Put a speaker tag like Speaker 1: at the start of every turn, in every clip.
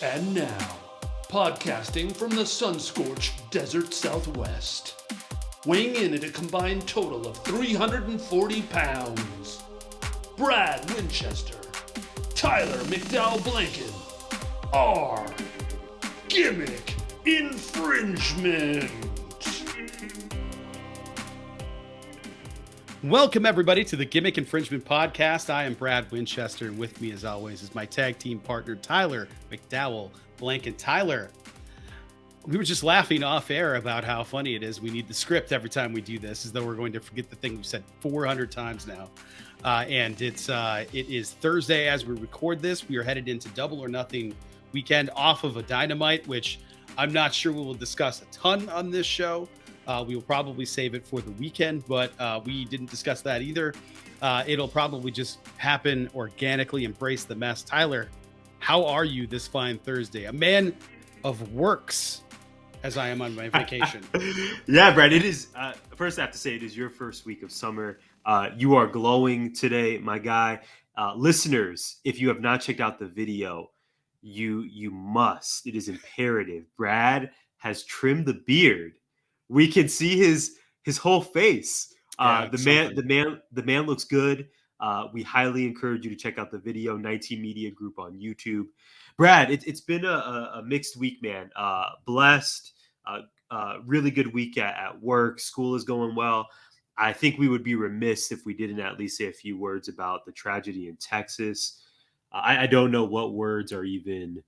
Speaker 1: And now, podcasting from the sun-scorched desert Southwest, weighing in at a combined total of 340 pounds, Brad Winchester, Tyler McDowell Blanken, are Gimmick Infringement.
Speaker 2: Welcome, everybody, to the Gimmick Infringement Podcast. I am Brad Winchester, and with me, as always, is my tag team partner, Tyler McDowell Blanken. Tyler, we were just laughing off air about how funny it is. We need the script every time we do this, as though we're going to forget the thing we've said 400 times now. And it is Thursday as we record this. We are headed into Double or Nothing weekend off of a Dynamite, which I'm not sure we will discuss a ton on this show. We will probably save it for the weekend, but we didn't discuss that either. It'll probably just happen organically. Embrace the mess. Tyler, how are you this fine Thursday? A man of works, as I am on my vacation.
Speaker 3: Yeah, Brad, it is. First, I have to say it is your first week of summer. You are glowing today, my guy. Listeners, if you have not checked out the video, you must. It is imperative. Brad has trimmed the beard. We can see his whole face. The man looks good. We highly encourage you to check out the video. 19 Media Group on YouTube. Brad, it's been a mixed week, man. Blessed, really good week at work. School is going well. I think we would be remiss if we didn't at least say a few words about the tragedy in Texas. I don't know what words are even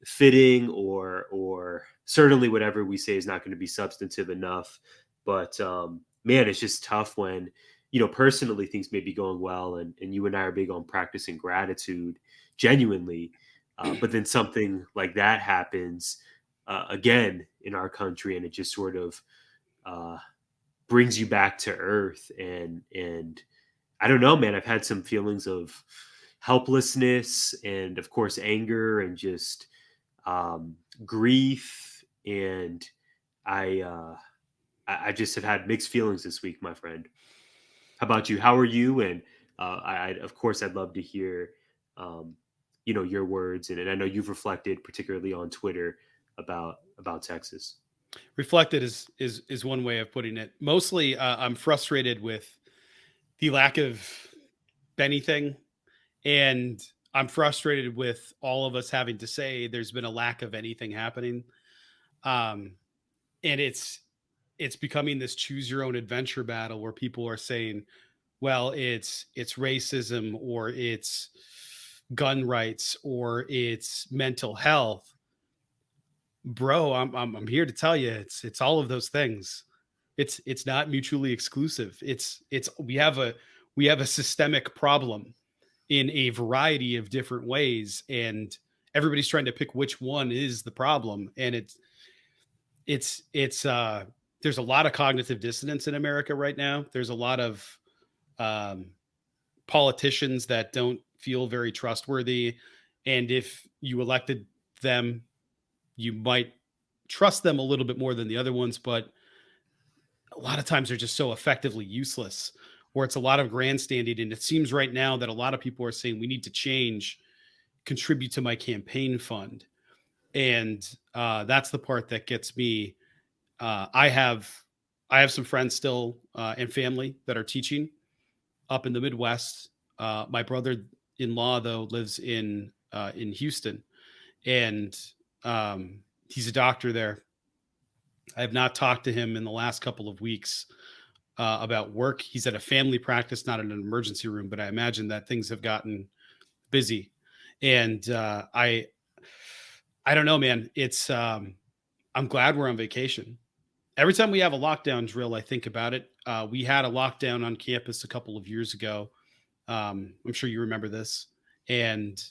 Speaker 3: fitting or certainly whatever we say is not going to be substantive enough. But man, it's just tough when, personally things may be going well and you and I are big on practicing gratitude genuinely. But then something like that happens again in our country, and it just sort of brings you back to earth. And I don't know, man, I've had some feelings of helplessness and of course anger and just grief, and I just have had mixed feelings this week, my friend. How about you? How are you? And I'd love to hear your words, and I know you've reflected particularly on Twitter about Texas.
Speaker 2: Reflected is one way of putting it. Mostly I'm frustrated with the lack of anything. And I'm frustrated with all of us having to say there's been a lack of anything happening. And it's becoming this choose your own adventure battle where people are saying, well, it's racism, or it's gun rights, or it's mental health. Bro, I'm here to tell you it's all of those things. It's not mutually exclusive. We have a systemic problem in a variety of different ways, and everybody's trying to pick which one is the problem. And it's there's a lot of cognitive dissonance in America right now. There's a lot of politicians that don't feel very trustworthy, and if you elected them, you might trust them a little bit more than the other ones, but a lot of times they're just so effectively useless, or it's a lot of grandstanding. And it seems right now that a lot of people are saying we need to change, contribute to my campaign fund. And that's the part that gets me. I have some friends still and family that are teaching up in the Midwest. My brother-in-law, though, lives in Houston, and he's a doctor there. I have not talked to him in the last couple of weeks about work. He's at a family practice, not in an emergency room, but I imagine that things have gotten busy. And I don't know, man. It's I'm glad we're on vacation. Every time we have a lockdown drill, I think about it. We had a lockdown on campus a couple of years ago. I'm sure you remember this. And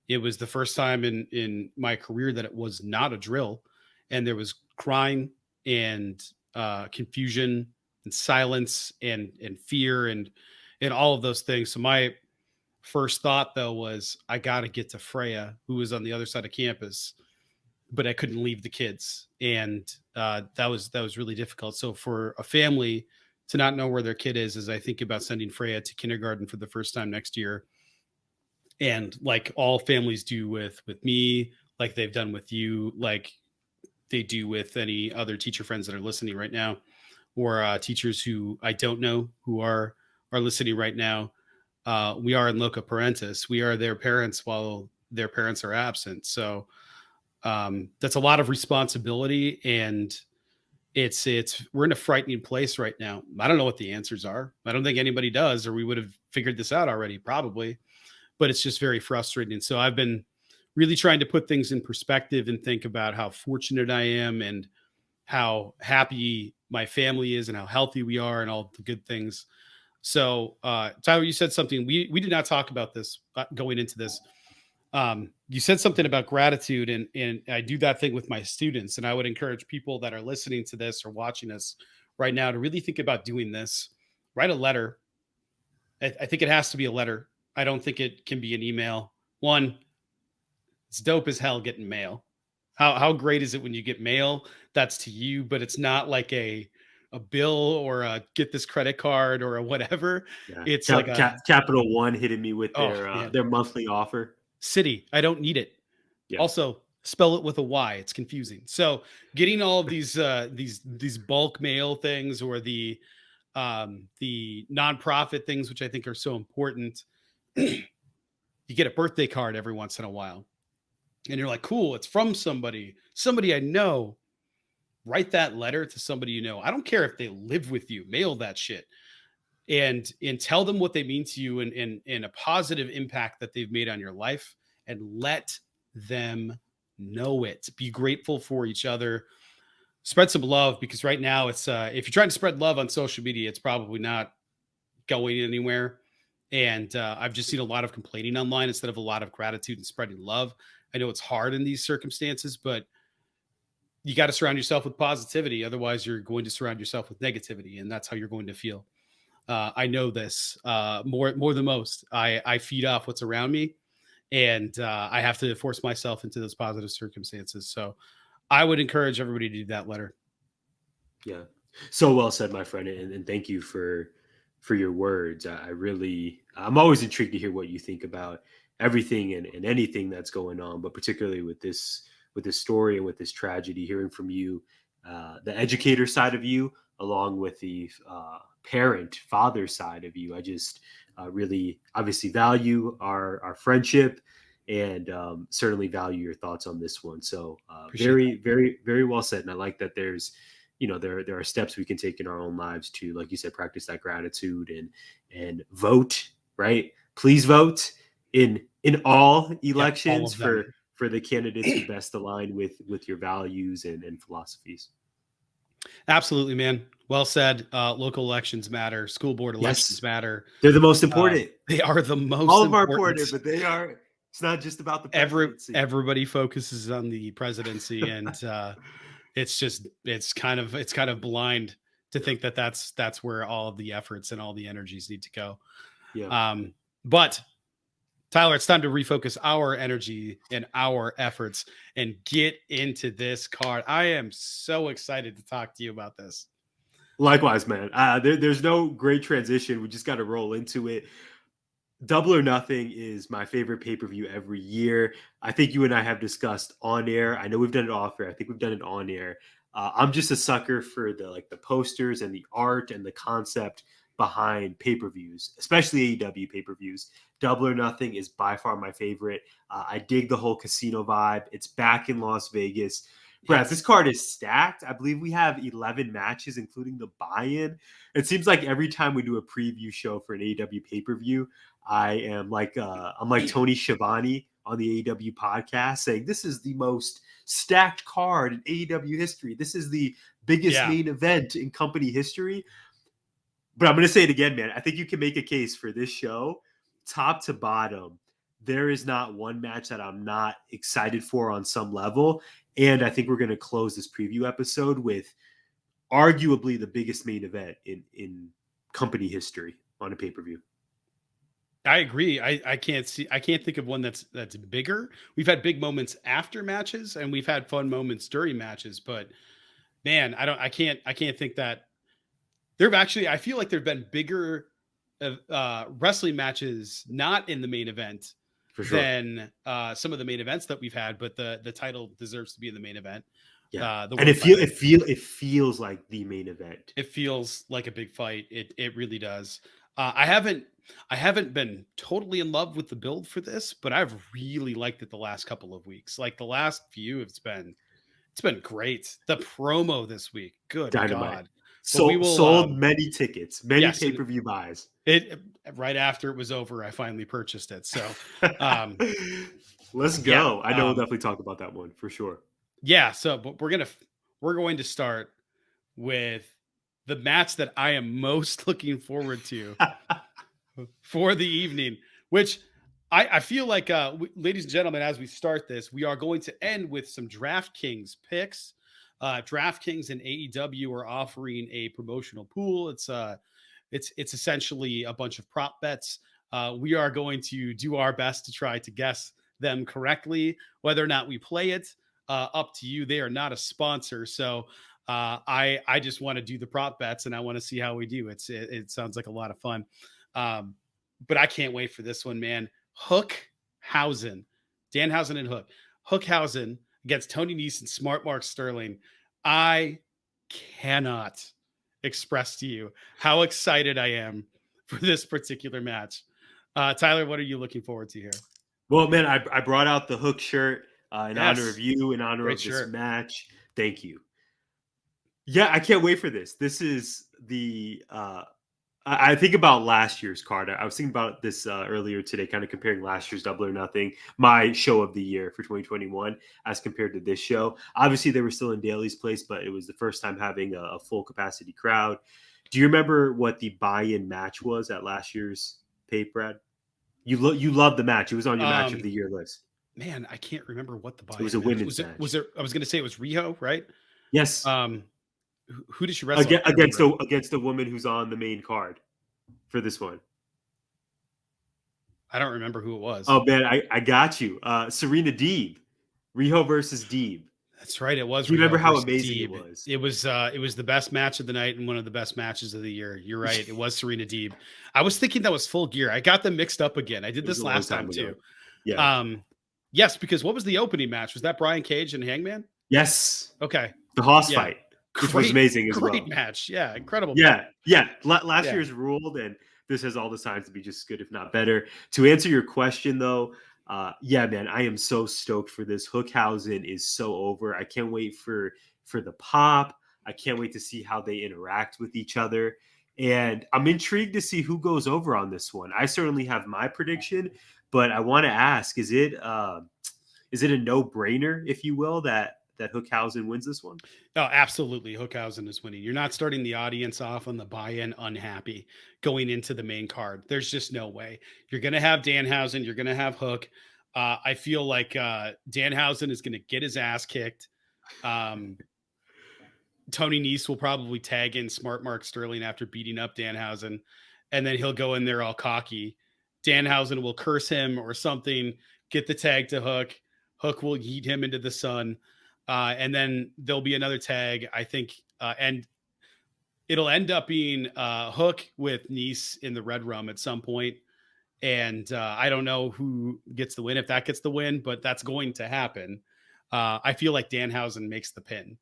Speaker 2: it was the first time in my career that it was not a drill, and there was crying and confusion and silence and fear and all of those things. So my first thought, though, was I got to get to Freya, who was on the other side of campus, but I couldn't leave the kids. And that was really difficult. So for a family to not know where their kid is, as I think about sending Freya to kindergarten for the first time next year, and like all families do with me, like they've done with you, like they do with any other teacher friends that are listening right now, or teachers who I don't know who are listening right now. We are in loco parentis. We are their parents while their parents are absent. So that's a lot of responsibility, and it's we're in a frightening place right now. I don't know what the answers are. I don't think anybody does, or we would have figured this out already, probably. But it's just very frustrating. So I've been really trying to put things in perspective and think about how fortunate I am and how happy my family is and how healthy we are and all the good things. So, Tyler, you said something. We did not talk about this going into this. You said something about gratitude, and I do that thing with my students. And I would encourage people that are listening to this or watching us right now to really think about doing this. Write a letter. I think it has to be a letter. I don't think it can be an email. One, it's dope as hell getting mail. How great is it when you get mail that's to you, but it's not like a bill or a get this credit card or a whatever.
Speaker 3: Yeah.
Speaker 2: It's like a
Speaker 3: Capital One hitting me with
Speaker 2: oh man,
Speaker 3: their monthly offer.
Speaker 2: City. I don't need it.
Speaker 3: Yeah.
Speaker 2: Also, spell it with a Y. It's confusing. So getting all of these bulk mail things or the nonprofit things, which I think are so important. You get a birthday card every once in a while. And you're like, cool, it's from somebody I know. Write that letter to somebody you know. I don't care if they live with you, mail that shit. And tell them what they mean to you and a positive impact that they've made on your life, and let them know it. Be grateful for each other. Spread some love, because right now it's if you're trying to spread love on social media, it's probably not going anywhere. And I've just seen a lot of complaining online instead of a lot of gratitude and spreading love. I know it's hard in these circumstances, but you got to surround yourself with positivity. Otherwise, you're going to surround yourself with negativity, and that's how you're going to feel. I know this more than most. I feed off what's around me, and I have to force myself into those positive circumstances. So I would encourage everybody to do that letter.
Speaker 3: Yeah. So well said, my friend. And thank you for your words. I'm always intrigued to hear what you think about everything and anything that's going on, but particularly with this story and with this tragedy, hearing from you, the educator side of you, along with the father side of you. I just really obviously value our friendship, and certainly value your thoughts on this one. So very, very, very well said. And I like that there's, there are steps we can take in our own lives to, like you said, practice that gratitude and vote, right? Please vote in all elections for the candidates who best align with your values and philosophies.
Speaker 2: Absolutely, man. Well said. Local elections matter. School board elections matter.
Speaker 3: They're the most important.
Speaker 2: They are the most
Speaker 3: all of them are important, but they are. It's not just about the presidency.
Speaker 2: Everybody focuses on the presidency, and it's kind of blind to think that that's where all of the efforts and all the energies need to go.
Speaker 3: Yeah.
Speaker 2: But Tyler, it's time to refocus our energy and our efforts and get into this card. I am so excited to talk to you about this.
Speaker 3: Likewise, man. There's no great transition. We just got to roll into it. Double or Nothing is my favorite pay-per-view every year. I think you and I have discussed on air. I know we've done it off air. I think we've done it on air. I'm just a sucker for the posters and the art and the concept behind pay-per-views, especially AEW pay-per-views. Double or Nothing is by far my favorite. I dig the whole casino vibe. It's back in Las Vegas. Brad, this card is stacked. I believe we have 11 matches, including the buy-in. It seems like every time we do a preview show for an AEW pay-per-view, I'm like Tony Schiavone on the AEW podcast saying this is the most stacked card in AEW history. This is the biggest main event in company history. But I'm going to say it again, man. I think you can make a case for this show, top to bottom. There is not one match that I'm not excited for on some level. And I think we're going to close this preview episode with arguably the biggest main event in company history on a pay-per-view.
Speaker 2: I agree. I can't think of one that's bigger. We've had big moments after matches, and we've had fun moments during matches, but man, I can't think that I feel like there've been bigger wrestling matches not in the main event
Speaker 3: For sure.
Speaker 2: than some of the main events that we've had, but the title deserves to be in the main event.
Speaker 3: Yeah.
Speaker 2: The
Speaker 3: And
Speaker 2: one fight.
Speaker 3: it feels like the main event.
Speaker 2: It feels like a big fight. It really does. I haven't been totally in love with the build for this, but I've really liked it the last couple of weeks. Like the last few, it's been great. The promo this week, good
Speaker 3: Dynamite.
Speaker 2: God. But we
Speaker 3: So
Speaker 2: will
Speaker 3: sold many tickets, many
Speaker 2: yes, and
Speaker 3: pay-per-view buys.
Speaker 2: it right after it was over, I finally purchased it. So um
Speaker 3: Let's
Speaker 2: yeah,
Speaker 3: go. I know we'll definitely talk about that one for sure.
Speaker 2: yeah. So but we're going to start with the match that I am most looking forward to for the evening, which I feel like, ladies and gentlemen, as we start this, we are going to end with some DraftKings picks. DraftKings and AEW are offering a promotional pool. It's essentially a bunch of prop bets. We are going to do our best to try to guess them correctly. Whether or not we play it, up to you. They are not a sponsor, so I just want to do the prop bets and I want to see how we do. It sounds like a lot of fun, but I can't wait for this one, man. Hookhausen, Danhausen and Hookhausen against Tony Nese and Smart Mark Sterling. I cannot express to you how excited I am for this particular match. Tyler, what are you looking forward to here?
Speaker 3: Well, man, I brought out the Hook shirt in honor of
Speaker 2: Yes.
Speaker 3: you, in honor
Speaker 2: Great
Speaker 3: of this
Speaker 2: shirt.
Speaker 3: match. Thank you. Yeah, I can't wait for this. This is the I think about last year's card. I was thinking about this earlier today, kind of comparing last year's Double or Nothing, my show of the year for 2021, as compared to this show. Obviously, they were still in Daly's place, but it was the first time having a full capacity crowd. Do you remember what the buy-in match was at last year's pay, Brad? You loved the match. It was on your match of the year list.
Speaker 2: Man, I can't remember what the buy-in
Speaker 3: It was a
Speaker 2: match
Speaker 3: women's match.
Speaker 2: Was it? I was going to say it was Riho, right?
Speaker 3: Yes.
Speaker 2: Who did she wrestle
Speaker 3: against the woman who's on the main card for this one?
Speaker 2: I don't remember who it was.
Speaker 3: Oh man, I got you. Serena Deeb, Riho versus Deeb.
Speaker 2: That's right. It was.
Speaker 3: Do you remember how amazing
Speaker 2: Deeb.
Speaker 3: it was?
Speaker 2: It was the best match of the night and one of the best matches of the year. You're right. It was Serena Deeb. I was thinking that was Full Gear. I got them mixed up again. I did this last time too.
Speaker 3: Yeah.
Speaker 2: Yes, because what was the opening match? Was that Brian Cage and Hangman?
Speaker 3: Yes.
Speaker 2: Okay.
Speaker 3: The Hoss fight, which was amazing as well.
Speaker 2: Great match. Yeah, incredible.
Speaker 3: Yeah, yeah. Last year's ruled, and this has all the signs to be just good, if not better. To answer your question, though, yeah, man, I am so stoked for this. Hookhausen is so over. I can't wait for the pop. I can't wait to see how they interact with each other. And I'm intrigued to see who goes over on this one. I certainly have my prediction, but I want to ask, is it a no-brainer, if you will, that Hookhausen wins this one?
Speaker 2: Oh, absolutely. Hookhausen is winning. You're not starting the audience off on the buy-in unhappy going into the main card. There's just no way. You're going to have Danhausen. You're going to have Hook. I feel like Danhausen is going to get his ass kicked. Tony Nese will probably tag in Smart Mark Sterling after beating up Danhausen, and then he'll go in there all cocky. Danhausen will curse him or something, get the tag to Hook. Hook will yeet him into the sun. And then there'll be another tag, I think, and it'll end up being Hook with Nese in the Red Room at some point. And I don't know who gets the win, if that gets the win, but that's going to happen. I feel like Danhausen makes the pin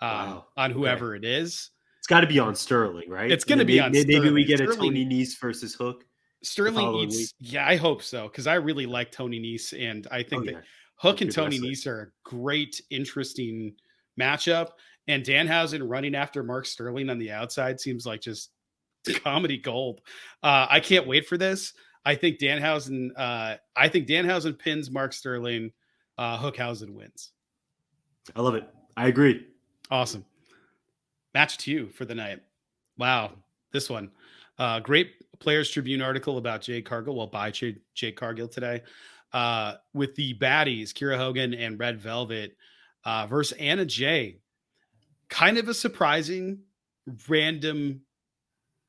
Speaker 2: on whoever it is.
Speaker 3: It's got to be on Sterling, right?
Speaker 2: It's going to be on Sterling.
Speaker 3: Maybe we get a Tony Nese versus Hook.
Speaker 2: Sterling needs, yeah, I hope so, because I really like Tony Nese, and I think that Hook and Tony Nese are a great, interesting matchup. And Danhausen running after Mark Sterling on the outside seems like just comedy gold. I can't wait for this. I think Danhausen pins Mark Sterling. Hookhausen wins.
Speaker 3: I love it. I agree.
Speaker 2: Awesome. Match 2 for the night. Wow, this one. Great Players Tribune article about Jade Cargill. Well, by Jade Cargill today. With the baddies, Kiera Hogan and Red Velvet versus Anna Jay. Kind of a surprising, random,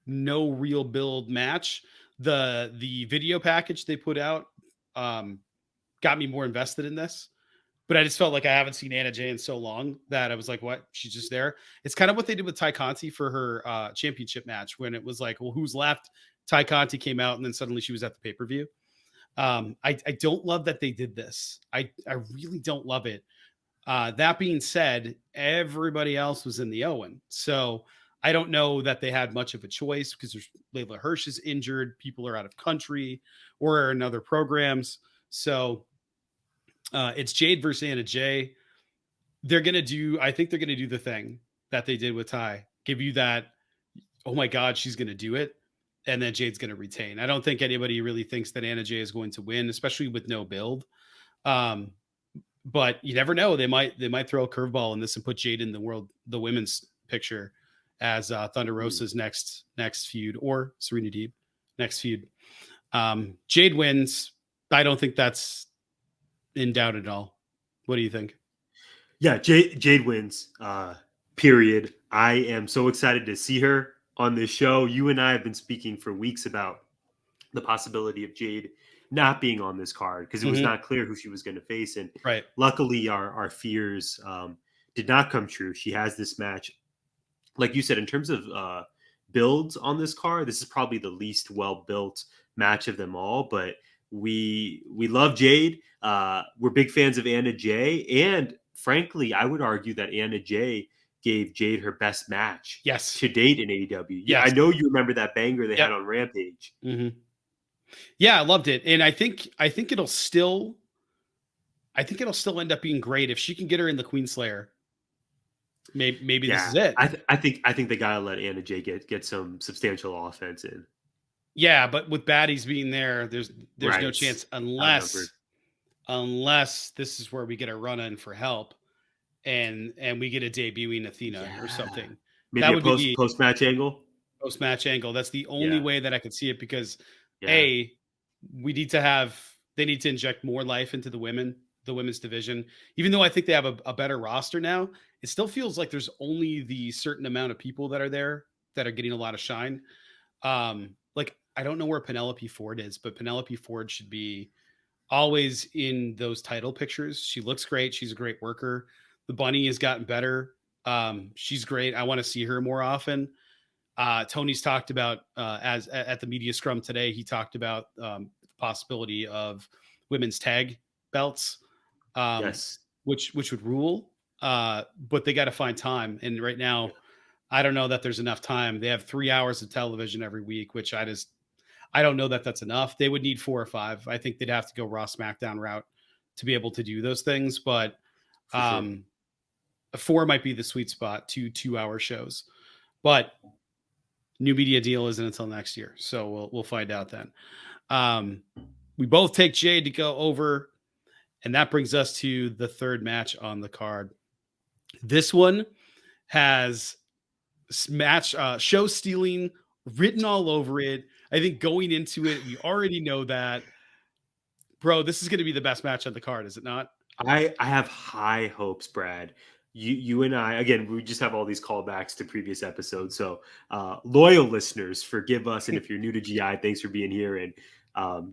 Speaker 2: no real build match. The video package they put out got me more invested in this. But I just felt like I haven't seen Anna Jay in so long that I was like, what? She's just there. It's kind of what they did with Ty Conti for her championship match when it was like, well, who's left? Ty Conti came out and then suddenly she was at the pay-per-view. I don't love that they did this. I really don't love it. That being said, everybody else was in the Owen. So I don't know that they had much of a choice because there's Layla Hirsch is injured, people are out of country or are in other programs. So it's Jade versus Anna Jay. I think they're gonna do the thing that they did with Ty. Give you that, oh my God, she's gonna do it. And then Jade's gonna retain. I don't think anybody really thinks that Anna Jay is going to win, especially with no build. Um, but you never know. They might throw a curveball in this and put Jade in the women's picture as Thunder Rosa's next feud, or Serena Deeb next feud. Jade wins. I don't think that's in doubt at all. What do you think?
Speaker 3: Yeah, Jade wins. Period. I am so excited to see her on this show. You and I have been speaking for weeks about the possibility of Jade not being on this card because it was not clear who she was going to face. And
Speaker 2: Right.
Speaker 3: luckily, our fears did not come true. She has this match. Like you said, in terms of builds on this card, this is probably the least well-built match of them all. But we love Jade. We're big fans of Anna Jay. And frankly, I would argue that Anna Jay gave Jade her best match to date in AEW. Yeah,
Speaker 2: Yes.
Speaker 3: I know you remember that banger they had on Rampage.
Speaker 2: Mm-hmm. Yeah, I loved it. And I think it'll still end up being great if she can get her in the Queen Slayer. Maybe this is it.
Speaker 3: I think they gotta let Anna Jay get some substantial offense in.
Speaker 2: Yeah, but with baddies being there, there's no chance unless this is where we get a run in for help and we get a debuting Athena or something.
Speaker 3: Maybe that would post match angle.
Speaker 2: Post match angle. That's the only way that I could see it because they need to inject more life into the women's division. Even though I think they have a better roster now, it still feels like there's only the certain amount of people that are there that are getting a lot of shine. Like I don't know where Penelope Ford is, but Penelope Ford should be always in those title pictures. She looks great. She's a great worker. The bunny has gotten better. She's great. I want to see her more often. Tony's talked about as at the media scrum today, he talked about the possibility of women's tag belts, which would rule. But they got to find time. And right now, I don't know that there's enough time. They have 3 hours of television every week, which I don't know that that's enough. They would need 4 or 5. I think they'd have to go Raw SmackDown route to be able to do those things. But 4 might be the sweet spot, 2-hour shows. But new media deal isn't until next year. So we'll find out then. We both take Jade to go over. And that brings us to the third match on the card. This one has show stealing written all over it. I think going into it, we already know that. Bro, this is going to be the best match on the card, is it not?
Speaker 3: I have high hopes, Brad. You and I, again, we just have all these callbacks to previous episodes. So loyal listeners, forgive us. And if you're new to GI, thanks for being here. And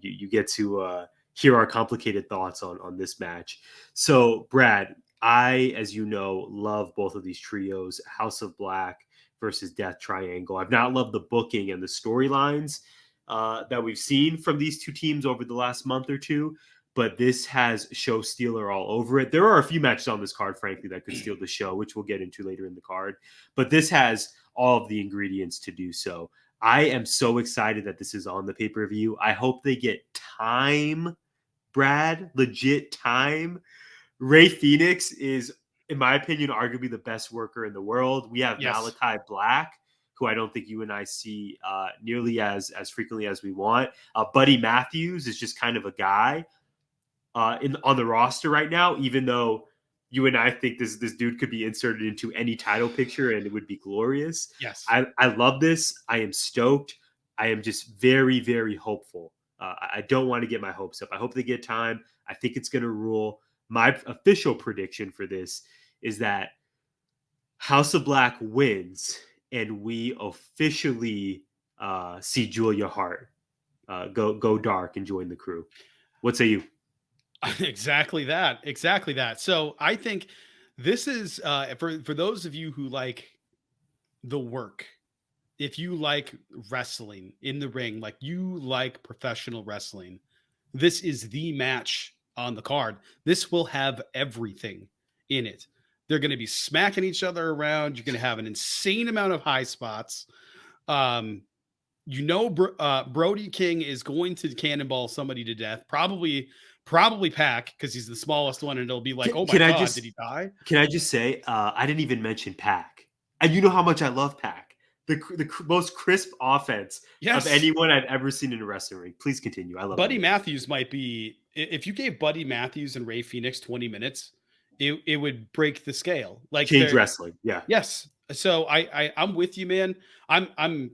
Speaker 3: you get to hear our complicated thoughts on this match. So, Brad, I, as you know, love both of these trios, House of Black versus Death Triangle. I've not loved the booking and the storylines that we've seen from these two teams over the last month or two, but this has show stealer all over it. There are a few matches on this card, frankly, that could steal the show, which we'll get into later in the card, but this has all of the ingredients to do so. I am so excited that this is on the pay-per-view. I hope they get time, Brad, legit time. Ray Phoenix is, in my opinion, arguably the best worker in the world. We have Malachi Black, who I don't think you and I see nearly as frequently as we want. Buddy Matthews is just kind of a guy on the roster right now, even though you and I think this dude could be inserted into any title picture and it would be glorious.
Speaker 2: Yes.
Speaker 3: I love this. I am stoked. I am just very, very hopeful. I don't want to get my hopes up. I hope they get time. I think it's going to rule. My official prediction for this is that House of Black wins and we officially see Julia Hart go dark and join the crew. What say you?
Speaker 2: Exactly that. So I think this is for those of you who like the work, if you like wrestling in the ring, like you like professional wrestling, this is the match on the card. This will have everything in it. They're going to be smacking each other around. You're going to have an insane amount of high spots. Brody King is going to cannonball somebody to death. Probably Pac, because he's the smallest one, and it'll be like, oh my God, did he die?
Speaker 3: Can I just say, I didn't even mention Pac. And you know how much I love Pac. The most crisp offense of anyone I've ever seen in a wrestling ring. Please continue. I love
Speaker 2: Buddy Matthews might be, if you gave Buddy Matthews and Ray Phoenix 20 minutes, it would break the scale. Like
Speaker 3: change wrestling. Yeah.
Speaker 2: Yes. So I'm with you, man. I'm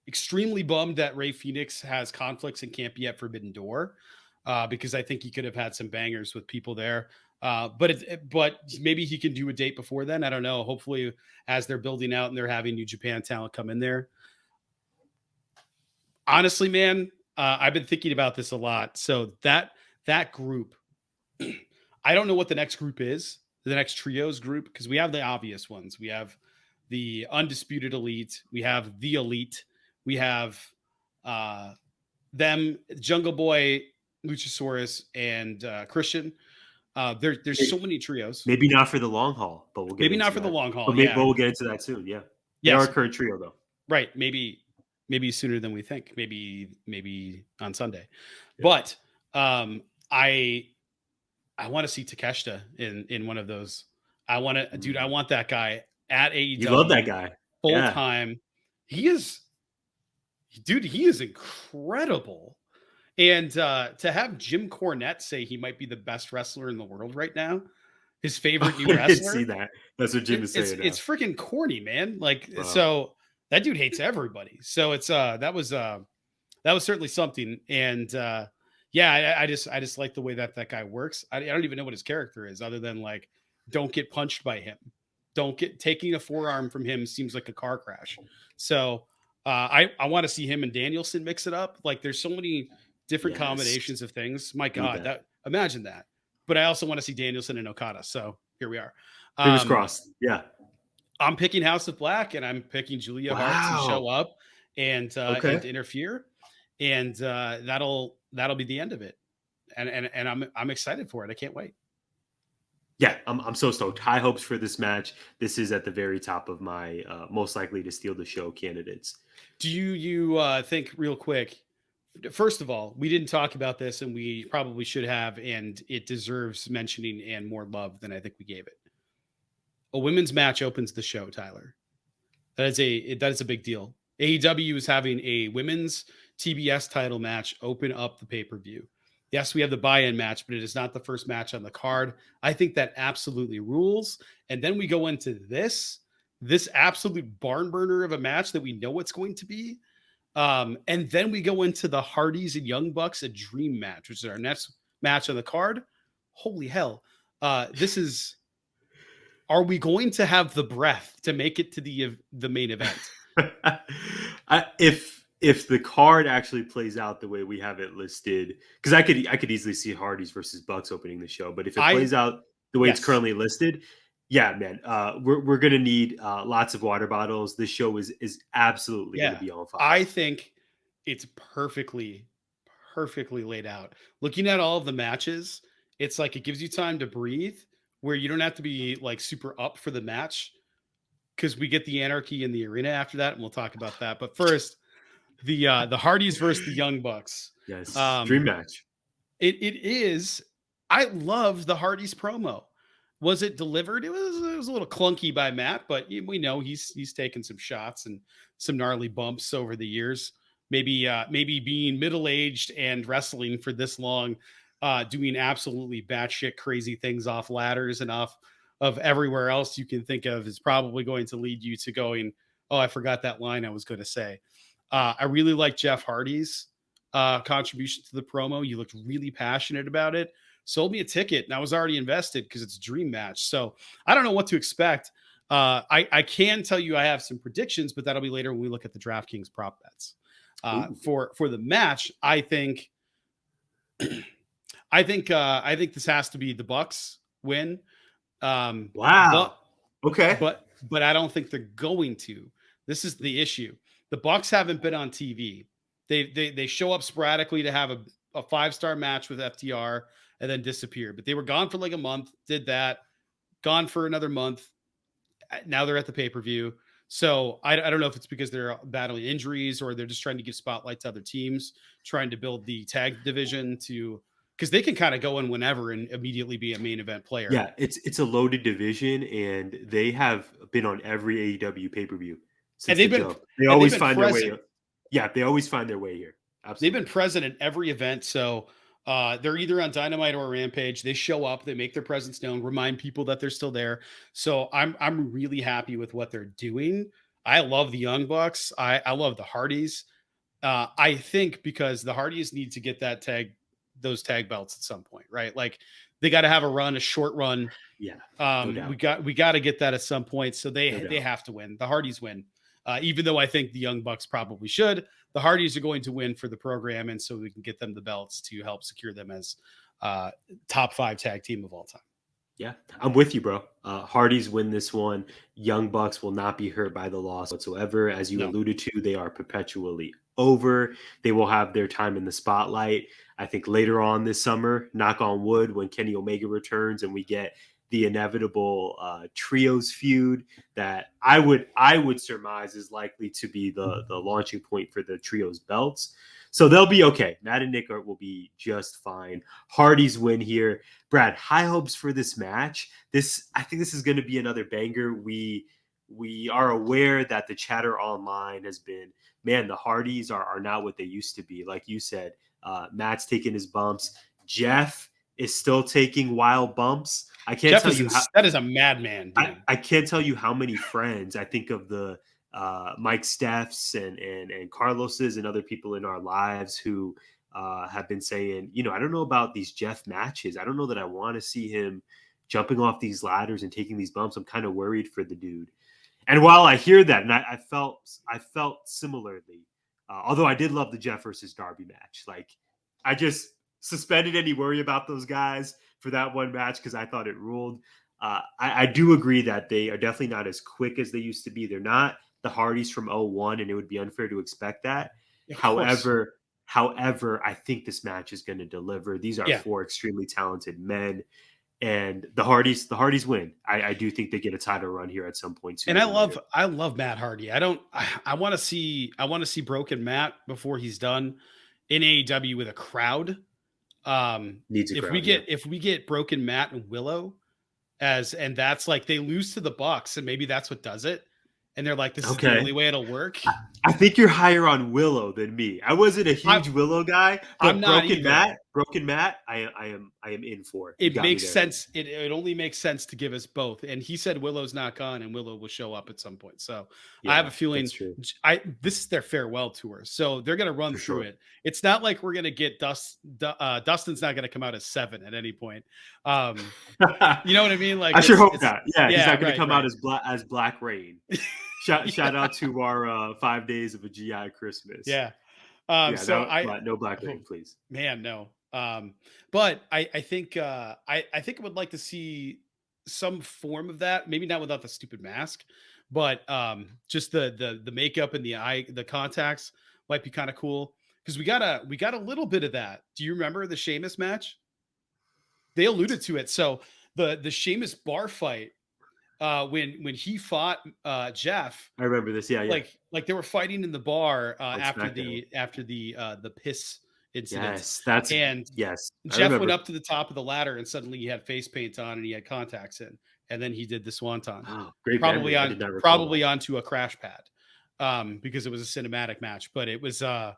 Speaker 2: extremely bummed that Ray Phoenix has conflicts and can't be at Forbidden Door, because I think he could have had some bangers with people there. But maybe he can do a date before then. I don't know. Hopefully, as they're building out and they're having New Japan talent come in there. Honestly, man, I've been thinking about this a lot. So that group, I don't know what the next group is, the next trios group, because we have the obvious ones. We have the Undisputed Elite. We have the Elite. We have them, Jungle Boy, Luchasaurus, and Christian. There's so many trios.
Speaker 3: Maybe not for the long haul, but we'll get
Speaker 2: maybe
Speaker 3: into
Speaker 2: not for
Speaker 3: that.
Speaker 2: the long haul.
Speaker 3: But we'll get into that soon. Yeah. They are a current trio though.
Speaker 2: Right. Maybe sooner than we think. Maybe on Sunday. Yeah. But I want to see Takeshita in one of those. I want that guy at AEW.
Speaker 3: You love that guy.
Speaker 2: Full time. He is incredible. And to have Jim Cornette say he might be the best wrestler in the world right now, his favorite new wrestler.
Speaker 3: I didn't see that. That's what Jim is saying.
Speaker 2: It's freaking corny, man. Like, wow. So that dude hates everybody. So it's that was certainly something. And I just like the way that guy works. I don't even know what his character is, other than like, don't get punched by him. Taking a forearm from him seems like a car crash. So I want to see him and Danielson mix it up. Like, there's so many different combinations of things. My God, imagine that. But I also want to see Danielson and Okada. So here we are.
Speaker 3: Fingers crossed. Yeah.
Speaker 2: I'm picking House of Black, and I'm picking Julia Hart to show up and interfere. And that'll be the end of it. And I'm excited for it. I can't wait.
Speaker 3: Yeah, I'm so stoked. High hopes for this match. This is at the very top of my most likely to steal the show candidates.
Speaker 2: Do you think, real quick, first of all, we didn't talk about this, and we probably should have, and it deserves mentioning and more love than I think we gave it. A women's match opens the show, Tyler. That is a big deal. AEW is having a women's TBS title match open up the pay-per-view. Yes, we have the buy-in match, but it is not the first match on the card. I think that absolutely rules. And then we go into this absolute barn burner of a match that we know it's going to be. And then we go into the Hardys and Young Bucks, a dream match, which is our next match on the card. Holy hell. Are we going to have the breath to make it to the main event?
Speaker 3: If the card actually plays out the way we have it listed, because I could easily see Hardys versus Bucks opening the show, but if it plays out the way it's currently listed, yeah, man, we're gonna need lots of water bottles. This show is absolutely gonna be on fire.
Speaker 2: I think it's perfectly laid out. Looking at all of the matches, it's like it gives you time to breathe, where you don't have to be like super up for the match, because we get the anarchy in the arena after that, and we'll talk about that. But first, the Hardys versus the Young Bucks.
Speaker 3: Yes, dream match.
Speaker 2: It is. I love the Hardys promo. Was it delivered? It was a little clunky by Matt, but we know he's taken some shots and some gnarly bumps over the years. Maybe being middle-aged and wrestling for this long, doing absolutely batshit crazy things off ladders and off of everywhere else you can think of is probably going to lead you to going, oh, I forgot that line I was going to say. I really like Jeff Hardy's contribution to the promo. You looked really passionate about it. Sold me a ticket, and I was already invested because it's a dream match. So I don't know what to expect. I can tell you I have some predictions, but that'll be later when we look at the DraftKings prop bets. For the match, I think this has to be the Bucks win.
Speaker 3: Wow. Okay.
Speaker 2: But I don't think they're going to. This is the issue. The Bucks haven't been on TV. They show up sporadically to have a 5-star match with FTR and then disappeared. But they were gone for like a month, did that, gone for another month. Now they're at the pay-per-view. So I don't know if it's because they're battling injuries or they're just trying to give spotlight to other teams, trying to build the tag division to, because they can kind of go in whenever and immediately be a main event player.
Speaker 3: Yeah, it's a loaded division, and they have been on every AEW pay-per-view since
Speaker 2: they've
Speaker 3: the
Speaker 2: been
Speaker 3: jump. They always find their
Speaker 2: present.
Speaker 3: way. Yeah, they always find their way here. Absolutely.
Speaker 2: They've been present in every event. So they're either on Dynamite or Rampage. They show up, they make their presence known, remind people that they're still there. So I'm really happy with what they're doing. I love the Young Bucks. I love the Hardys. I think because the Hardys need to get those tag belts at some point, right? Like they got to have a short run.
Speaker 3: Yeah. No doubt.
Speaker 2: We got to get that at some point. So they
Speaker 3: doubt.
Speaker 2: have to win. The Hardys win. Even though I think the Young Bucks probably should, the Hardys are going to win for the program. And so we can get them the belts to help secure them as top 5 tag team of all time.
Speaker 3: Yeah, I'm with you, bro. Hardys win this one. Young Bucks will not be hurt by the loss whatsoever. As you alluded to, they are perpetually over. They will have their time in the spotlight. I think later on this summer, knock on wood, when Kenny Omega returns and we get the inevitable trios feud that I would surmise is likely to be the launching point for the trios belts. So they'll be okay. Matt and Nick will be just fine. Hardys win here. Brad, high hopes for this match. I think this is going to be another banger. We are aware that the chatter online has been, man, the Hardys are not what they used to be. Like you said, Matt's taking his bumps. Jeff is still taking wild bumps. I can't tell you how
Speaker 2: that is a madman.
Speaker 3: I can't tell you how many friends I think of the Mike Steffs and Carlos's and other people in our lives who have been saying, I don't know about these Jeff matches. I don't know that I want to see him jumping off these ladders and taking these bumps. I'm kind of worried for the dude. And while I hear that, and I felt similarly, although I did love the Jeff versus Darby match. Like I just suspended any worry about those guys for that one match because I thought it ruled. I do agree that they are definitely not as quick as they used to be. They're not the Hardys from 01, and it would be unfair to expect that. However, I think this match is going to deliver. These are 4 extremely talented men, and the Hardys win. I do think they get a title run here at some point too.
Speaker 2: And I love Matt Hardy. I want to see Broken Matt before he's done in AEW with a crowd. If we get Broken Matt and Willow and that's like they lose to the Bucks and maybe that's what does it. And they're like, this is the only way it'll work.
Speaker 3: I think you're higher on Willow than me. I wasn't a huge Willow guy, but
Speaker 2: I'm not
Speaker 3: Broken Matt, I am in for.
Speaker 2: It makes sense. It only makes sense to give us both. And he said Willow's not gone and Willow will show up at some point. So I have a feeling this is their farewell tour. So they're going to run through it. It's not like we're going to get Dustin's not going to come out as 7 at any point. You know what I mean? Like
Speaker 3: I sure hope not. Yeah, he's not going to come out as Black Rain. Shout out to our 5 days of a GI Christmas.
Speaker 2: Yeah.
Speaker 3: No Black Rain, please.
Speaker 2: Man, no. But I think I would like to see some form of that. Maybe not without the stupid mask, but just the makeup and the contacts might be kind of cool because we got a little bit of that. Do you remember the Sheamus match? They alluded to it. So the Sheamus bar fight. When he fought Jeff,
Speaker 3: I remember this. Yeah.
Speaker 2: Like they were fighting in the bar after the piss incident.
Speaker 3: Yes,
Speaker 2: Jeff went up to the top of the ladder and suddenly he had face paint on and he had contacts in, and then he did the swanton.
Speaker 3: Oh, great!
Speaker 2: Probably onto a crash pad, because it was a cinematic match. But it was I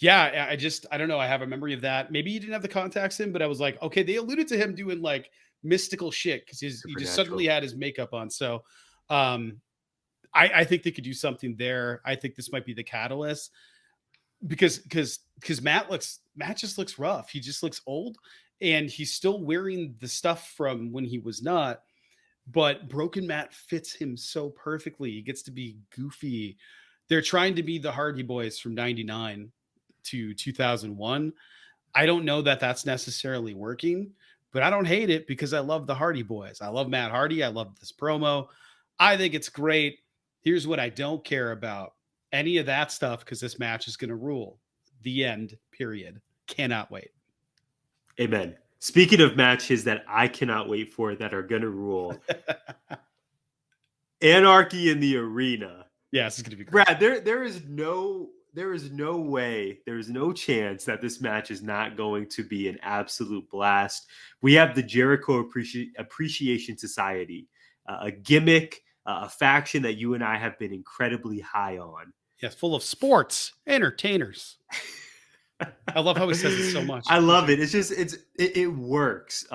Speaker 2: don't know. I have a memory of that. Maybe he didn't have the contacts in, but I was like, okay, they alluded to him doing like mystical shit because he just suddenly had his makeup on. So I think they could do something there. I think this might be the catalyst because Matt just looks rough. He just looks old and he's still wearing the stuff from when he was not, but Broken Matt fits him so perfectly. He gets to be goofy. They're trying to be the Hardy Boys from 99 to 2001. I don't know that that's necessarily working, but I don't hate it because I love the Hardy Boys. I love Matt Hardy. I love this promo. I think it's great. Here's what I don't care about. Any of that stuff because this match is going to rule. The end, period. cannot wait.
Speaker 3: Amen. Speaking of matches that I cannot wait for that are going to rule, Anarchy in the Arena.
Speaker 2: Yeah, this is going to be great.
Speaker 3: Brad, there is no way, there is no chance that this match is not going to be an absolute blast. We have the Jericho Appreciation Society, a gimmick, a faction that you and I have been incredibly high on.
Speaker 2: Yes, full of sports entertainers. I love how he says it so much.
Speaker 3: I love it. It's just it works.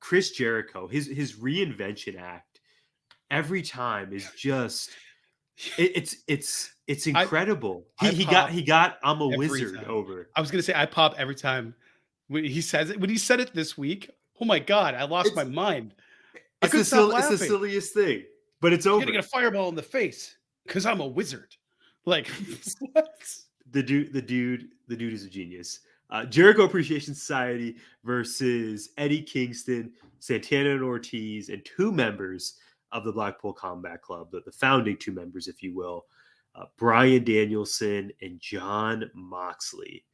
Speaker 3: Chris Jericho, his reinvention act every time is just it's incredible. He got I'm a wizard
Speaker 2: time.
Speaker 3: over.
Speaker 2: I was gonna say I pop every time when he says it. When he said it this week, oh my god, I lost my mind.
Speaker 3: It's the silliest thing, but it's over.
Speaker 2: I'm gonna get a fireball in the face because I'm a wizard. Like what?
Speaker 3: The dude is a genius. Jericho Appreciation Society versus Eddie Kingston, Santana and Ortiz, and two members of the Blackpool Combat Club, the founding two members, if you will, Bryan Danielson and Jon Moxley.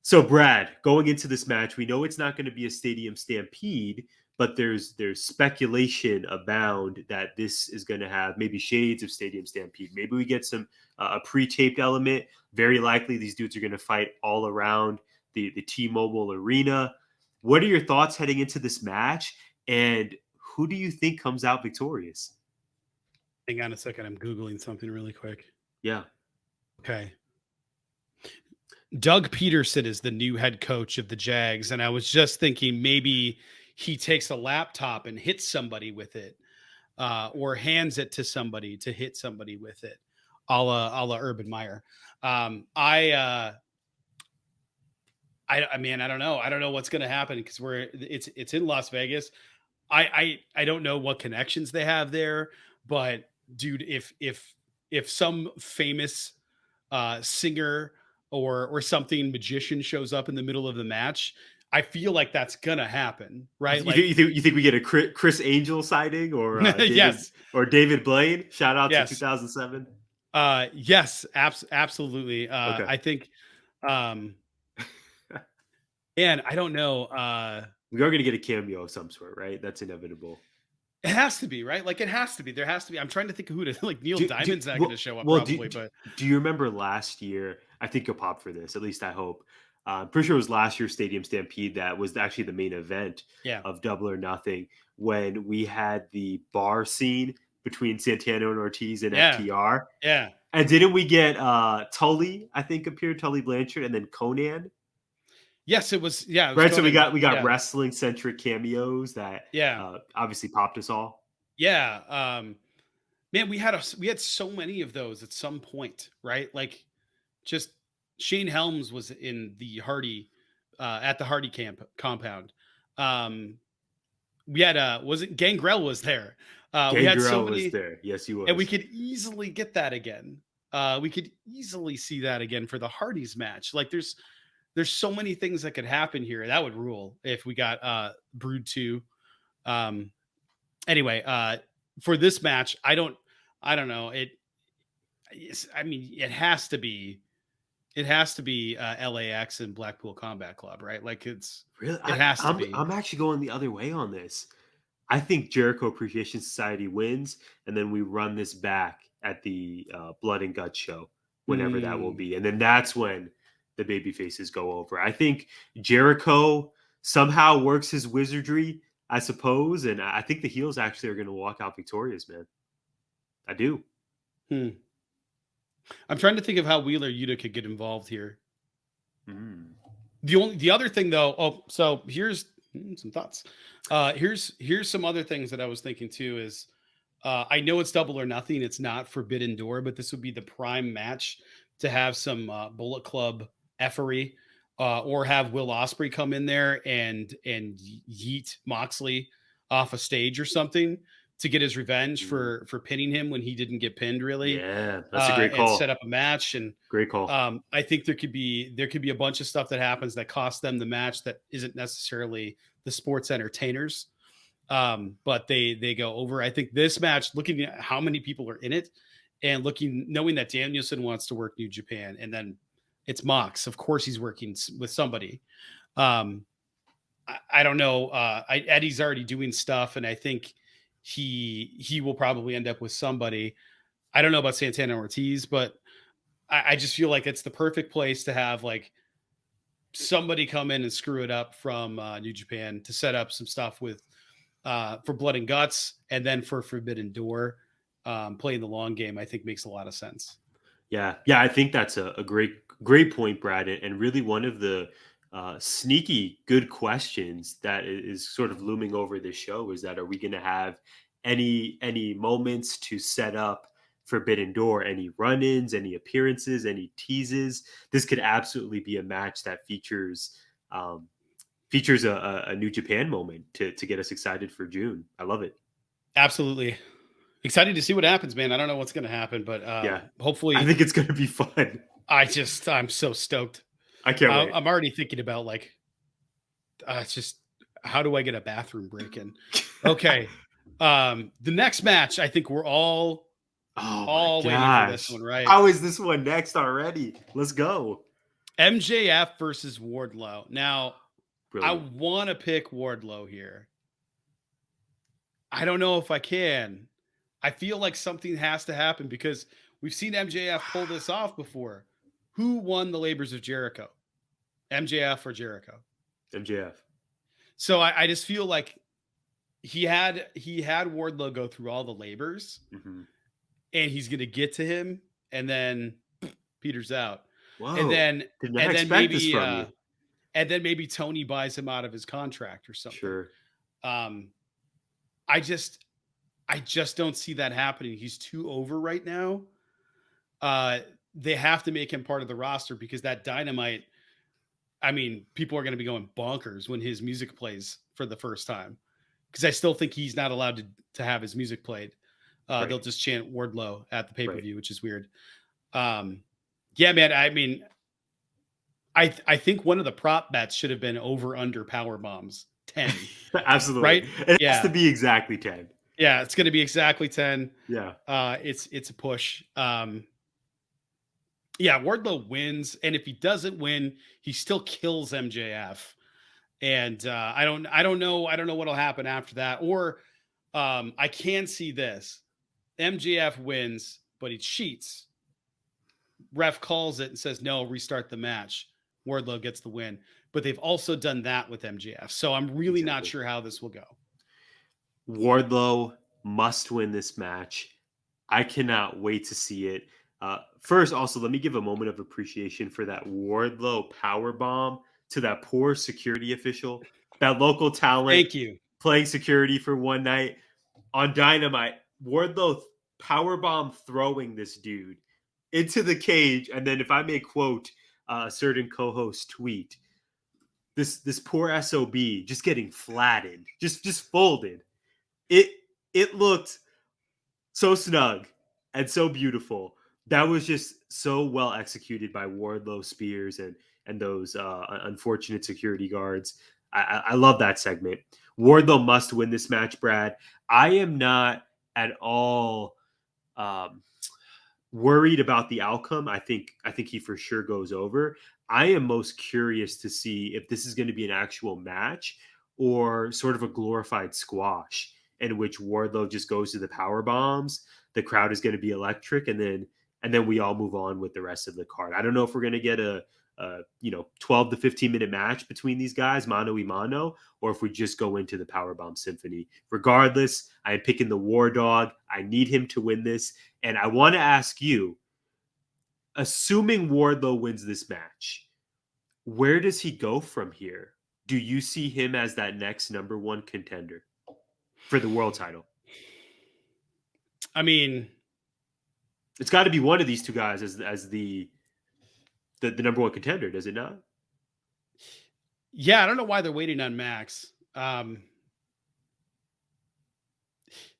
Speaker 3: So, Brad, going into this match, we know it's not going to be a stadium stampede, but there's speculation abound that this is going to have maybe shades of stadium stampede. Maybe we get some a pre-taped element. Very likely these dudes are going to fight all around the T-Mobile Arena. What are your thoughts heading into this match? And who do you think comes out victorious?
Speaker 2: Hang on a second. I'm Googling something really quick.
Speaker 3: Yeah.
Speaker 2: Okay. Doug Peterson is the new head coach of the Jags. And I was just thinking maybe he takes a laptop and hits somebody with it, or hands it to somebody to hit somebody with it, a la Urban Meyer. I mean, I don't know. I don't know what's going to happen because it's in Las Vegas. I don't know what connections they have there, but dude, if some famous singer or something magician shows up in the middle of the match, I feel like that's gonna happen, right?
Speaker 3: You think we get a Chris Angel sighting or David,
Speaker 2: yes,
Speaker 3: or David Blaine? Shout out
Speaker 2: yes.
Speaker 3: to 2007.
Speaker 2: Yes, absolutely.
Speaker 3: Okay.
Speaker 2: I think, and I don't know.
Speaker 3: We are going to get a cameo of some sort, right? That's inevitable.
Speaker 2: It has to be, right? Like it has to be. There has to be. I'm trying to think of who to like. Neil Diamond's not going to show up probably. But
Speaker 3: do you remember last year? I think you'll pop for this. At least I hope. I'm pretty sure it was last year's Stadium Stampede that was actually the main event of Double or Nothing when we had the bar scene between Santana and Ortiz and FTR.
Speaker 2: Yeah.
Speaker 3: And didn't we get Tully? I think appeared Tully Blanchard and then Conan.
Speaker 2: Yes, it was. Yeah, it was
Speaker 3: right.
Speaker 2: Conan.
Speaker 3: So we got wrestling centric cameos that obviously popped us all.
Speaker 2: Yeah. Man, we had so many of those at some point, right? Like just Shane Helms was in the Hardy at the Hardy compound. We had was it Gangrel was there. We had so many,
Speaker 3: was there. Yes, he was.
Speaker 2: And we could easily get that again. We could easily see that again for the Hardys match. Like there's so many things that could happen here. That would rule if we got Brood 2. Anyway, for this match, I don't know. I mean, it has to be LAX and Blackpool Combat Club, right? Like it has to be.
Speaker 3: I'm actually going the other way on this. I think Jericho Appreciation Society wins, and then we run this back at the Blood and Guts show, whenever that will be. And then that's when the baby faces go over. I think Jericho somehow works his wizardry, I suppose. And I think the heels actually are going to walk out victorious, man. I do.
Speaker 2: I'm trying to think of how Wheeler Yuta could get involved here. The other thing though, so here's some thoughts. Here's some other things that I was thinking too is I know it's Double or Nothing. It's not Forbidden Door, but this would be the prime match to have some Bullet Club effery, or have Will Ospreay come in there and yeet Moxley off a stage or something to get his revenge for pinning him when he didn't get pinned, really.
Speaker 3: Yeah, that's a great call.
Speaker 2: And set up a match. And
Speaker 3: great call.
Speaker 2: I think there could be a bunch of stuff that happens that costs them the match that isn't necessarily the sports entertainers, but they go over. I think this match, looking at how many people are in it and knowing that Danielson wants to work New Japan, and then It's Mox. Of course he's working with somebody. I don't know. Eddie's already doing stuff, and I think he will probably end up with somebody. I don't know about Santana Ortiz, but I just feel like it's the perfect place to have like somebody come in and screw it up from New Japan to set up some stuff with for Blood and Guts, and then for Forbidden Door. Playing the long game, I think makes a lot of sense.
Speaker 3: Yeah, I think that's a great point, Brad, and really one of the sneaky good questions that is sort of looming over this show is that, are we going to have any moments to set up Forbidden Door, any run-ins, any appearances, any teases? This could absolutely be a match that features a New Japan moment to get us excited for June. I love it.
Speaker 2: Absolutely. Excited to see what happens, man. I don't know what's going to happen, but hopefully
Speaker 3: I think it's going to be fun.
Speaker 2: I'm so stoked.
Speaker 3: I can't wait.
Speaker 2: I'm already thinking about like, just how do I get a bathroom break in? Okay. The next match, I think we're all waiting for this one, right?
Speaker 3: How is this one next already? Let's go.
Speaker 2: MJF versus Wardlow. Now,
Speaker 3: Brilliant.
Speaker 2: I want to pick Wardlow here. I don't know if I can. I feel like something has to happen because we've seen MJF pull this off before. Who won the Labors of Jericho? MJF or Jericho?
Speaker 3: MJF.
Speaker 2: So I just feel like he had Wardlow go through all the labors,
Speaker 3: Mm-hmm.
Speaker 2: and he's going to get to him, and then Peter's out.
Speaker 3: Whoa.
Speaker 2: And then
Speaker 3: maybe
Speaker 2: and then maybe Tony buys him out of his contract or something.
Speaker 3: Sure.
Speaker 2: I just don't see that happening. He's too over right now. They have to make him part of the roster because that Dynamite, I mean, people are going to be going bonkers when his music plays for the first time. Because I still think he's not allowed to have his music played.
Speaker 3: Right.
Speaker 2: They'll just chant Wardlow at the pay-per-view,
Speaker 3: Right.
Speaker 2: which is weird. Yeah, man. I mean, I think one of the prop bets should have been over under power bombs 10.
Speaker 3: Absolutely.
Speaker 2: Right?
Speaker 3: It has to be exactly 10.
Speaker 2: Yeah, it's going to be exactly 10.
Speaker 3: Yeah.
Speaker 2: It's a push. Yeah, Wardlow wins, and if he doesn't win, he still kills MJF. And I don't know what'll happen after that. Or I can see this: MJF wins, but he cheats. Ref calls it and says no, restart the match. Wardlow gets the win, but they've also done that with MJF. So I'm really not sure how this will go.
Speaker 3: Wardlow must win this match. I cannot wait to see it. First, also, let me give a moment of appreciation for that Wardlow powerbomb to that poor security official, that local talent.
Speaker 2: Thank you.
Speaker 3: Playing security for one night on Dynamite. Wardlow powerbomb throwing this dude into the cage, and then, if I may quote a certain co-host tweet, this poor SOB just getting flattened, just folded. It looked so snug and so beautiful. That was just so well executed by Wardlow, Spears, and those unfortunate security guards. I love that segment. Wardlow must win this match, Brad. I am not at all worried about the outcome. I think he for sure goes over. I am most curious to see if this is going to be an actual match or sort of a glorified squash in which Wardlow just goes to the power bombs. The crowd is going to be electric, and then we all move on with the rest of the card. I don't know if we're going to get a 12 to 15 minute match between these guys, mano y mano, or if we just go into the powerbomb symphony. Regardless, I am picking the War Dog. I need him to win this, and I want to ask you, assuming Wardlow wins this match, where does he go from here? Do you see him as that next number one contender for the world title?
Speaker 2: I mean,
Speaker 3: it's got to be one of these two guys as the number one contender, does it not?
Speaker 2: Yeah, I don't know why they're waiting on Max.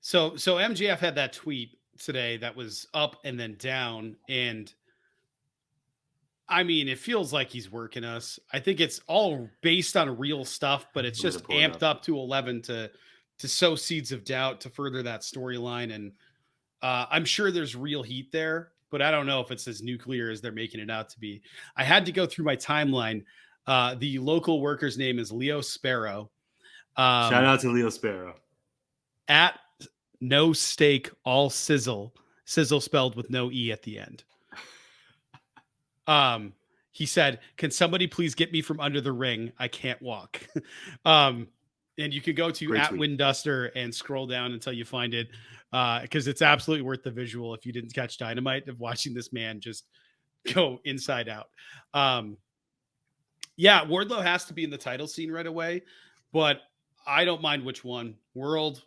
Speaker 2: So MJF had that tweet today that was up and then down, and I mean, it feels like he's working us. I think it's all based on real stuff, but it's just amped up to 11 to sow seeds of doubt to further that storyline. And I'm sure there's real heat there. but I don't know if it's as nuclear as they're making it out to be. I had to go through my timeline. The local worker's name is Leo Sparrow.
Speaker 3: Shout out to Leo Sparrow.
Speaker 2: At no steak, all sizzle spelled with no E at the end. He said, "Can somebody please get me from under the ring? I can't walk." And you can go to
Speaker 3: Great
Speaker 2: at
Speaker 3: tweet.
Speaker 2: Winduster and scroll down until you find it, because it's absolutely worth the visual if you didn't catch Dynamite of watching this man just go inside out. Yeah, Wardlow has to be in the title scene right away, but I don't mind which one. World,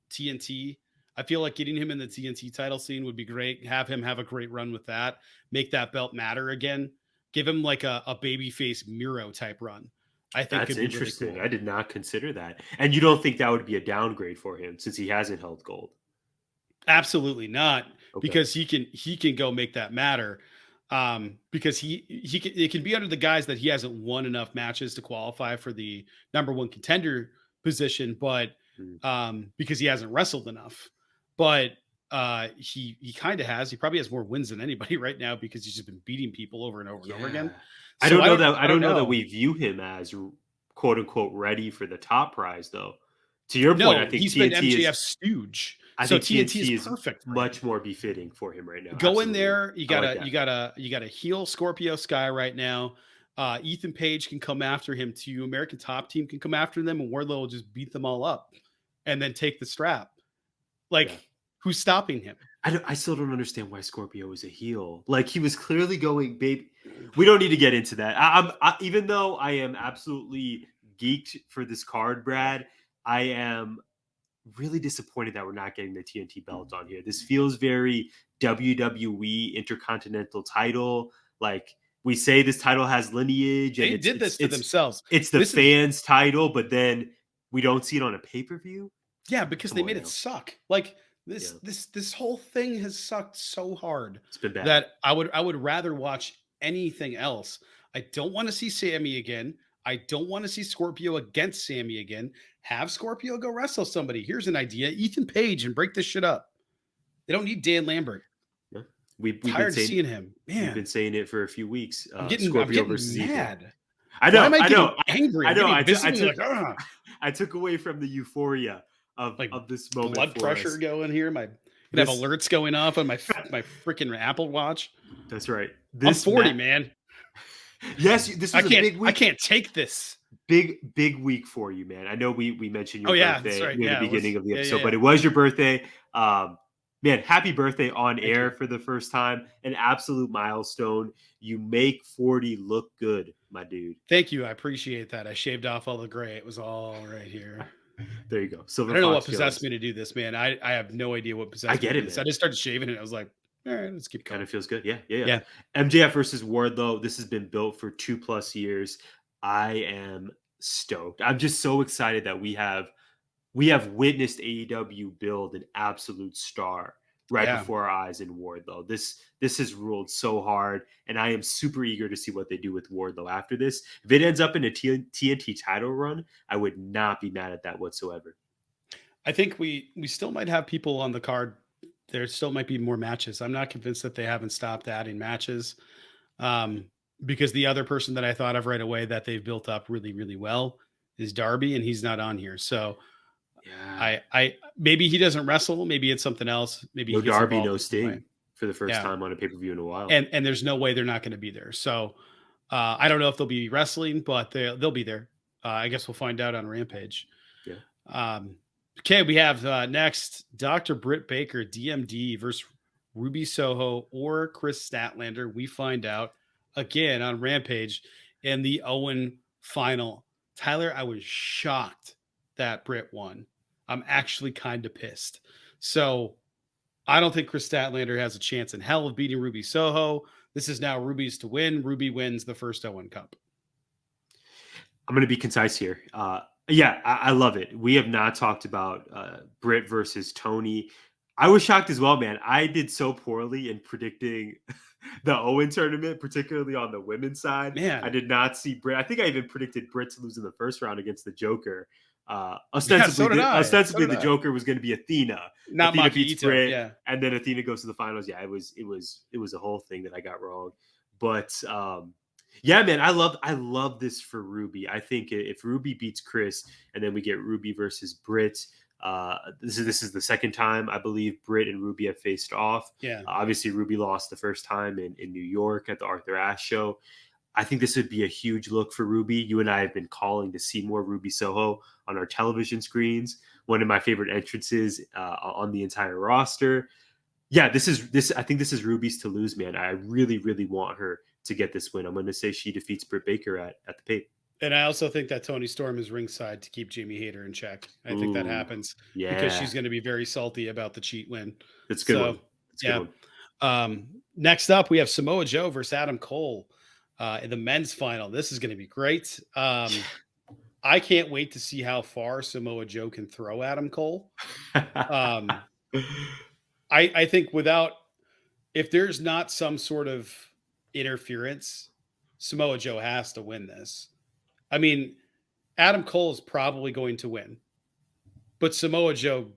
Speaker 2: TNT. I feel like getting him in the TNT title scene would be great. Have him have a great run with that. Make that belt matter again. Give him like a babyface Miro type run. I think
Speaker 3: That's
Speaker 2: could be
Speaker 3: interesting.
Speaker 2: really cool.
Speaker 3: I did not consider that. And you don't think that would be a downgrade for him since he hasn't held gold?
Speaker 2: Absolutely not,
Speaker 3: Okay.
Speaker 2: because he can go make that matter. Because it can be under the guise that he hasn't won enough matches to qualify for the number one contender position, but because he hasn't wrestled enough. But he kind of has. He probably has more wins than anybody right now because he's just been beating people over and over and over again.
Speaker 3: I
Speaker 2: So
Speaker 3: don't know that we view him as quote unquote ready for the top prize though. To your point, I think
Speaker 2: he's
Speaker 3: TNT
Speaker 2: been MJF's
Speaker 3: is
Speaker 2: stooge.
Speaker 3: I
Speaker 2: So
Speaker 3: think
Speaker 2: TNT is perfect.
Speaker 3: much more befitting for him right now.
Speaker 2: Go in
Speaker 3: Absolutely.
Speaker 2: there. You
Speaker 3: I like
Speaker 2: gotta heel Scorpio Sky right now. Ethan Page can come after him too. American Top Team can come after them, and Wardlow will just beat them all up and then take the strap. Like, who's stopping him?
Speaker 3: I still don't understand why Scorpio is a heel. Like, he was clearly going, baby. We don't need to get into that. Even though I am absolutely geeked for this card, Brad, I am really disappointed that we're not getting the TNT belt on here. This feels very WWE Intercontinental title. Like, we say this title has lineage.
Speaker 2: They did this to themselves.
Speaker 3: It's the fans' title, but then we don't see it on a pay-per-view.
Speaker 2: Yeah, because they made it suck. Like, this whole thing has sucked so hard.
Speaker 3: It's been bad.
Speaker 2: That I would rather watch anything else. I don't want to see Sammy again. I don't want to see Scorpio against Sammy again. Have Scorpio go wrestle somebody. Here's an idea: Ethan Page, and break this shit up. They don't need Dan Lambert.
Speaker 3: Yeah. We've
Speaker 2: tired
Speaker 3: been
Speaker 2: of seeing him. Man,
Speaker 3: we've been saying it for a few weeks.
Speaker 2: I'm getting versus mad.
Speaker 3: Ethan. I know.
Speaker 2: Why am I getting
Speaker 3: know.
Speaker 2: angry?
Speaker 3: I know.
Speaker 2: I
Speaker 3: took away from the euphoria of this moment.
Speaker 2: Blood pressure going here. I have alerts going off on my freaking Apple Watch.
Speaker 3: That's right.
Speaker 2: I'm 40, man.
Speaker 3: Yes, this was a big week.
Speaker 2: I can't take this.
Speaker 3: Big week for you, man. I know we mentioned your birthday near the beginning of the episode, but it was your birthday. Man, happy birthday on air for the first time. An absolute milestone. You make 40 look good, my dude.
Speaker 2: Thank you. I appreciate that. I shaved off all the gray. It was all right here.
Speaker 3: There you go.
Speaker 2: I don't know what possessed me to do this, man. I have no idea what possessed me.
Speaker 3: I get it,
Speaker 2: man. I just started shaving it. I was like, all right, let's keep going.
Speaker 3: Kind of feels good. Yeah. MJF versus Wardlow. This has been built for 2+ years. I am stoked. I'm just so excited that we have witnessed AEW build an absolute star right before our eyes in Wardlow. This has ruled so hard, and I am super eager to see what they do with Wardlow after this. If it ends up in a TNT title run, I would not be mad at that whatsoever.
Speaker 2: I think we still might have people on the card. There still might be more matches. I'm not convinced that they haven't stopped adding matches, because the other person that I thought of right away that they've built up really, really well is Darby, and he's not on here. So I maybe he doesn't wrestle. Maybe it's something else. Maybe
Speaker 3: no Darby, no Sting for the first time on a pay-per-view in a while.
Speaker 2: And there's no way they're not going to be there. So I don't know if they'll be wrestling, but they'll be there. I guess we'll find out on Rampage.
Speaker 3: Yeah.
Speaker 2: Okay, we have next Dr. Britt Baker, DMD versus Ruby Soho or Chris Statlander. We find out again on Rampage in the Owen final. Tyler, I was shocked that Britt won. I'm actually kind of pissed. So I don't think Chris Statlander has a chance in hell of beating Ruby Soho. This is now Ruby's to win. Ruby wins the first Owen Cup.
Speaker 3: I'm going to be concise here. I love it. We have not talked about Britt versus Tony. I was shocked as well, man. I did so poorly in predicting the Owen tournament, particularly on the women's side. I
Speaker 2: Man,
Speaker 3: did not see Britt. I think I even predicted Britt to lose in the first round against the Joker.
Speaker 2: yeah, so did I. So
Speaker 3: Ostensibly,
Speaker 2: did
Speaker 3: the
Speaker 2: I.
Speaker 3: Joker was going to be Athena.
Speaker 2: Not
Speaker 3: Athena
Speaker 2: Maki
Speaker 3: beats
Speaker 2: Ito.
Speaker 3: Britt,
Speaker 2: Yeah.
Speaker 3: and then Athena goes to the finals. Yeah, it was a whole thing that I got wrong. But yeah, man, I love this for Ruby. I think if Ruby beats Chris, and then we get Ruby versus Britt. This is the second time I believe Britt and Ruby have faced off.
Speaker 2: Yeah.
Speaker 3: Obviously, Ruby lost the first time in New York at the Arthur Ashe show. I think this would be a huge look for Ruby. You and I have been calling to see more Ruby Soho on our television screens. One of my favorite entrances on the entire roster. Yeah, I think this is Ruby's to lose, man. I really, really want her to get this win. I'm going to say she defeats Britt Baker at the Pape.
Speaker 2: And I also think that Tony Storm is ringside to keep Jamie Hayter in check. I think that happens because she's going to be very salty about the cheat win.
Speaker 3: That's a good one. That's a
Speaker 2: yeah.
Speaker 3: good one.
Speaker 2: Next up, we have Samoa Joe versus Adam Cole in the men's final. This is going to be great. I can't wait to see how far Samoa Joe can throw Adam Cole. I think if there's not some sort of interference, Samoa Joe has to win this. I mean, Adam Cole is probably going to win, but Samoa Joe,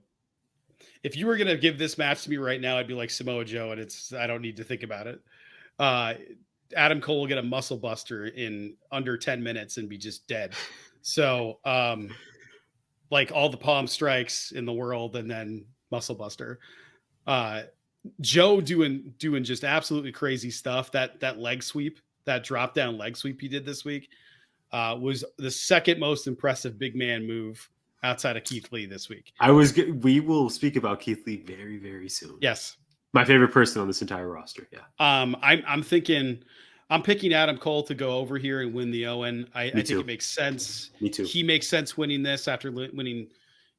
Speaker 2: if you were going to give this match to me right now, I'd be like Samoa Joe, and I don't need to think about it. Adam Cole will get a muscle buster in under 10 minutes and be just dead. So, like all the palm strikes in the world and then muscle buster. Joe doing just absolutely crazy stuff. That leg sweep, that drop down leg sweep he did this week was the second most impressive big man move outside of Keith Lee this week.
Speaker 3: We will speak about Keith Lee very, very soon.
Speaker 2: Yes.
Speaker 3: My favorite person on this entire roster. Yeah.
Speaker 2: I'm picking Adam Cole to go over here and win the Owen. I think it makes sense.
Speaker 3: Me too.
Speaker 2: He makes sense winning this after winning.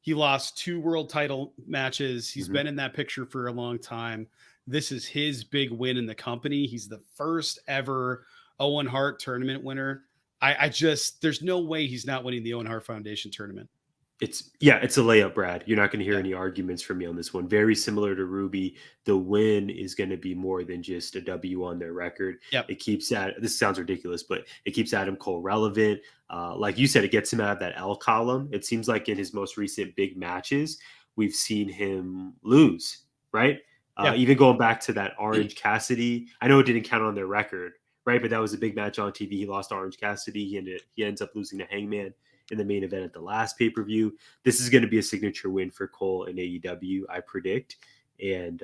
Speaker 2: He lost 2 world title matches. He's been in that picture for a long time. This is his big win in the company. He's the first ever Owen Hart tournament winner. There's no way he's not winning the Owen Hart Foundation tournament.
Speaker 3: It's a layup, Brad. You're not going to hear any arguments from me on this one. Very similar to Ruby. The win is going to be more than just a W on their record.
Speaker 2: Yep.
Speaker 3: It keeps this sounds ridiculous, but it keeps Adam Cole relevant. Like you said, it gets him out of that L column. It seems like in his most recent big matches, we've seen him lose, right? Even going back to that Orange Cassidy. I know it didn't count on their record, right? But that was a big match on TV. He lost to Orange Cassidy. He ends up losing to Hangman in the main event at the last pay-per-view. This is going to be a signature win for Cole in AEW, I predict. And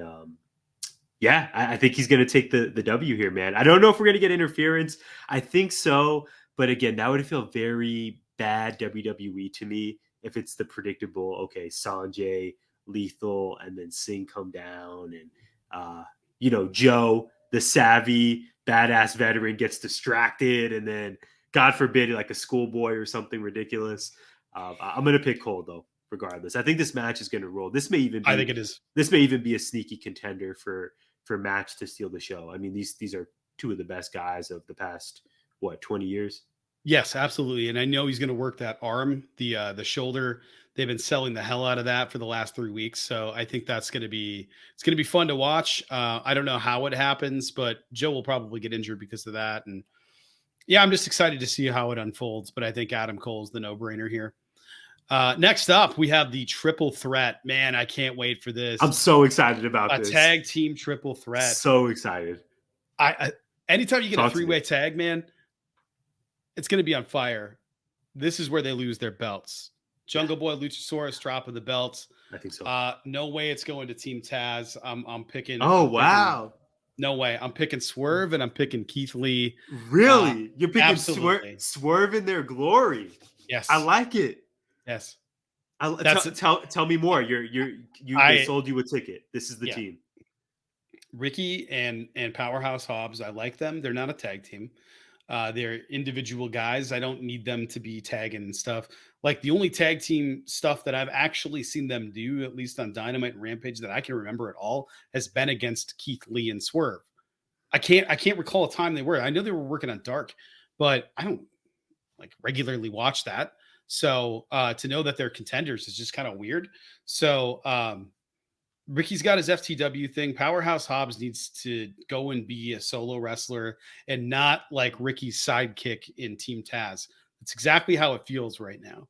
Speaker 3: I think he's going to take the W here, man. I don't know if we're going to get interference. I think so. But again, that would feel very bad WWE to me if it's the predictable, okay, Sanjay, Lethal, and then Singh come down. And, Joe, the savvy, badass veteran, gets distracted and then God forbid, like a schoolboy or something ridiculous. I'm going to pick Cole though, regardless. I think this match is going to roll. I think it is. This may even be a sneaky contender for match to steal the show. I mean, these are 2 of the best guys of the past 20 years.
Speaker 2: Yes, absolutely. And I know he's going to work that arm, the shoulder. They've been selling the hell out of that for the last 3 weeks. So I think it's going to be fun to watch. I don't know how it happens, but Joe will probably get injured because of that. And yeah, I'm just excited to see how it unfolds, but I think Adam Cole's the no-brainer here. Next up, we have the triple threat. Man, I can't wait for this.
Speaker 3: I'm so excited about this.
Speaker 2: A tag team triple threat.
Speaker 3: So excited.
Speaker 2: Anytime you get a 3-way tag, man, it's going to be on fire. This is where they lose their belts. Jungle Boy, Luchasaurus dropping the belts.
Speaker 3: I think so.
Speaker 2: No way it's going to Team Taz. I'm picking.
Speaker 3: Oh, wow.
Speaker 2: No way. I'm picking Swerve and I'm picking Keith Lee.
Speaker 3: Really? You're picking Swerve in their glory.
Speaker 2: Yes.
Speaker 3: I like it.
Speaker 2: Yes.
Speaker 3: Tell me more. They sold you a ticket. This is the team.
Speaker 2: Ricky and Powerhouse Hobbs. I like them. They're not a tag team. They're individual guys. I don't need them to be tagging and stuff. Like the only tag team stuff that I've actually seen them do, at least on Dynamite and Rampage, that I can remember at all, has been against Keith Lee and Swerve. I can't recall a time they were. I know they were working on Dark, but I don't regularly watch that. So to know that they're contenders is just kind of weird. So Ricky's got his FTW thing. Powerhouse Hobbs needs to go and be a solo wrestler and not like Ricky's sidekick in Team Taz. That's exactly how it feels right now.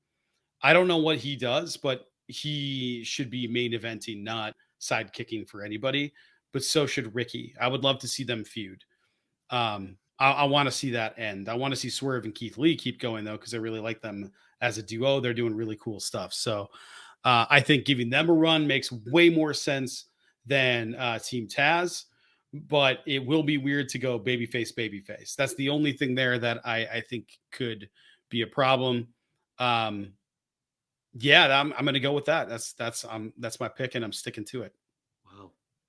Speaker 2: I don't know what he does, but he should be main eventing, not sidekicking for anybody. But so should Ricky. I would love to see them feud. I want to see that end. I want to see Swerve and Keith Lee keep going though, because I really like them as a duo. They're doing really cool stuff. So I think giving them a run makes way more sense than Team Taz, but it will be weird to go babyface. That's the only thing there that I think could be a problem. Yeah, I'm going to go with that. That's my pick, and I'm sticking to it.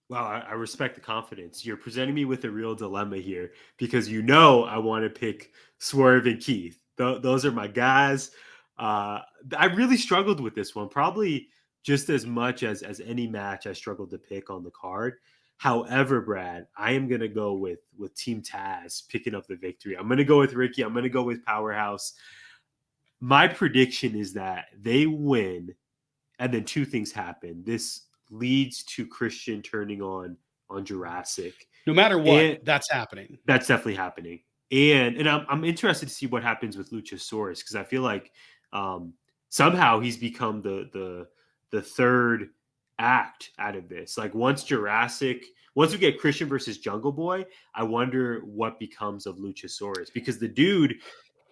Speaker 3: Wow, I respect the confidence. You're presenting me with a real dilemma here because I want to pick Swerve and Keith. Those are my guys. I really struggled with this one, probably just as much as any match I struggled to pick on the card. However, Brad, I am going to go with Team Taz picking up the victory. I'm going to go with Ricky. I'm going to go with Powerhouse. My prediction is that they win, and then two things happen. This leads to Christian turning on Jurassic.
Speaker 2: No matter what, that's happening.
Speaker 3: That's definitely happening. And I'm interested to see what happens with Luchasaurus, because I feel like somehow he's become the third act out of this. Like once we get Christian versus Jungle Boy, I wonder what becomes of Luchasaurus, because the dude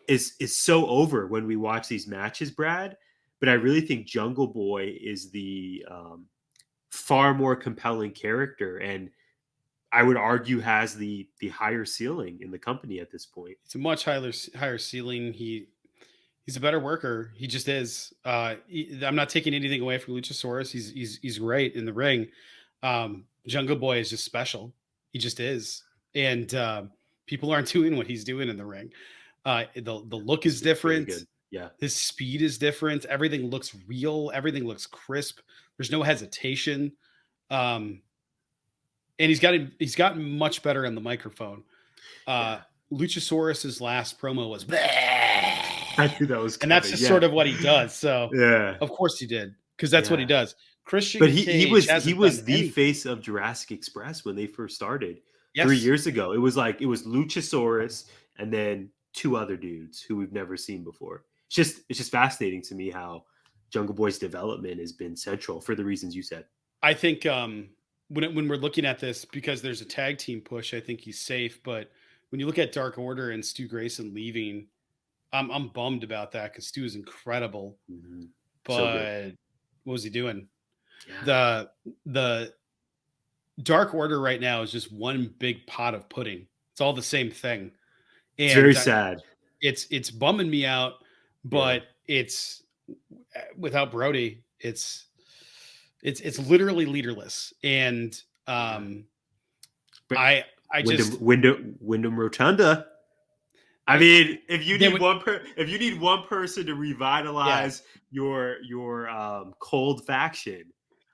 Speaker 3: is so over when we watch these matches, Brad. But I really think Jungle Boy is the far more compelling character, and I would argue has the higher ceiling in the company at this point.
Speaker 2: It's a much higher ceiling. He's a better worker. He just is. I'm not taking anything away from Luchasaurus. He's great in the ring. Jungle Boy is just special. He just is, and people aren't doing what he's doing in the ring. The look is different.
Speaker 3: Really good. Yeah,
Speaker 2: his speed is different. Everything looks real. Everything looks crisp. There's no hesitation. And he's gotten much better on the microphone. Luchasaurus's last promo was bleh.
Speaker 3: I knew that was coming.
Speaker 2: And that's just sort of what he does. So
Speaker 3: yeah,
Speaker 2: of course he did, because that's what he does. Christian,
Speaker 3: but he was the face of Jurassic Express when they first started 3 years ago. It was Luchasaurus and then two other dudes who we've never seen before. It's just fascinating to me how Jungle Boy's development has been central for the reasons you said.
Speaker 2: I think when we're looking at this, because there's a tag team push, I think he's safe. But when you look at Dark Order and Stu Grayson leaving, I'm bummed about that, because Stu is incredible. Mm-hmm. But what was he doing? Yeah. The Dark Order right now is just one big pot of pudding. It's all the same thing. And
Speaker 3: it's very sad.
Speaker 2: It's bumming me out, but it's without Brody, it's literally leaderless. And I just
Speaker 3: Wyndham Rotunda. I mean, if you need one person to revitalize your cold faction,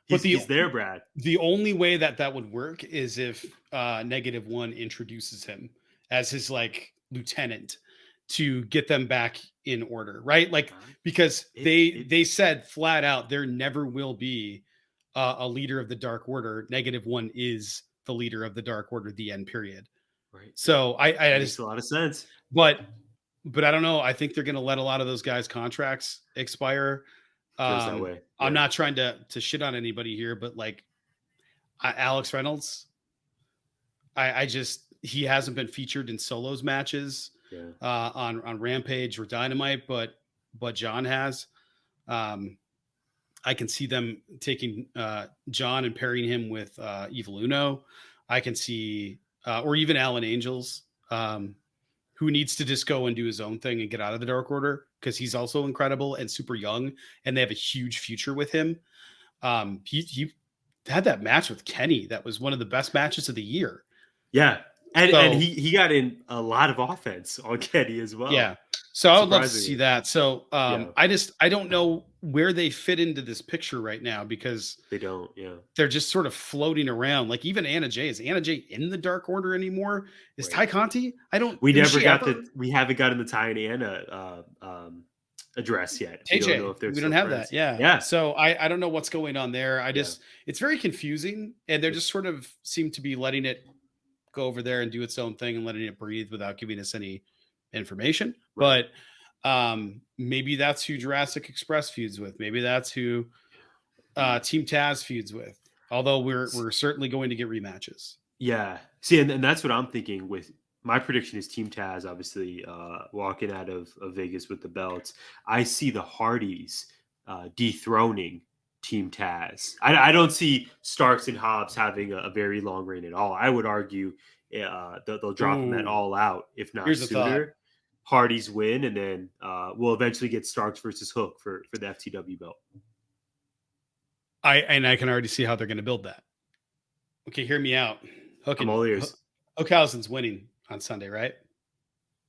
Speaker 3: he's there, Brad.
Speaker 2: The only way that would work is if -1 introduces him as his like lieutenant to get them back in order, right? Like, because they said flat out there never will be a leader of the Dark Order. -1 is the leader of the Dark Order, the end period.
Speaker 3: Right.
Speaker 2: So I
Speaker 3: makes a lot of sense.
Speaker 2: But I don't know. I think they're going to let a lot of those guys' contracts expire.
Speaker 3: Feels that way. Yeah.
Speaker 2: I'm not trying to shit on anybody here, but like Alex Reynolds, he hasn't been featured in solos matches on Rampage or Dynamite, but John has. I can see them taking John and pairing him with Evil Uno. I can see, or even Alan Angels, who needs to just go and do his own thing and get out of the Dark Order, because he's also incredible and super young, and they have a huge future with him. He had that match with Kenny. That was one of the best matches of the year.
Speaker 3: Yeah. And he got in a lot of offense on Kenny as well.
Speaker 2: Yeah. So I would love to see that. So I don't know where they fit into this picture right now, because
Speaker 3: they don't. Yeah.
Speaker 2: They're just sort of floating around. Like even Anna Jay. Is Anna Jay in the Dark Order anymore? Is Ty Conti?
Speaker 3: We haven't gotten the Ty and Anna address yet. We don't know
Speaker 2: AJ,
Speaker 3: if they're
Speaker 2: we
Speaker 3: still
Speaker 2: don't have
Speaker 3: friends.
Speaker 2: that. Yeah.
Speaker 3: Yeah.
Speaker 2: So I don't know what's going on there.
Speaker 3: Yeah.
Speaker 2: It's very confusing, and they're just sort of seem to be letting it go over there and do its own thing and letting it breathe without giving us any information.
Speaker 3: Right.
Speaker 2: But maybe that's who Jurassic Express feuds with. Maybe that's who Team Taz feuds with. Although we're certainly going to get rematches.
Speaker 3: Yeah. See, and that's what I'm thinking with my prediction is Team Taz, obviously, walking out of Vegas with the belts. I see the Hardys dethroning Team Taz. I don't see Starks and Hobbs having a very long reign at all. I would argue they'll drop them at
Speaker 2: Ooh.
Speaker 3: all out, if not
Speaker 2: Here's a thought.
Speaker 3: sooner. Hardys win, and then we'll eventually get Starks versus Hook for the FTW belt.
Speaker 2: I can already see how they're going to build that. Okay, hear me out.
Speaker 3: I'm all ears.
Speaker 2: Hookhausen's winning on Sunday, right?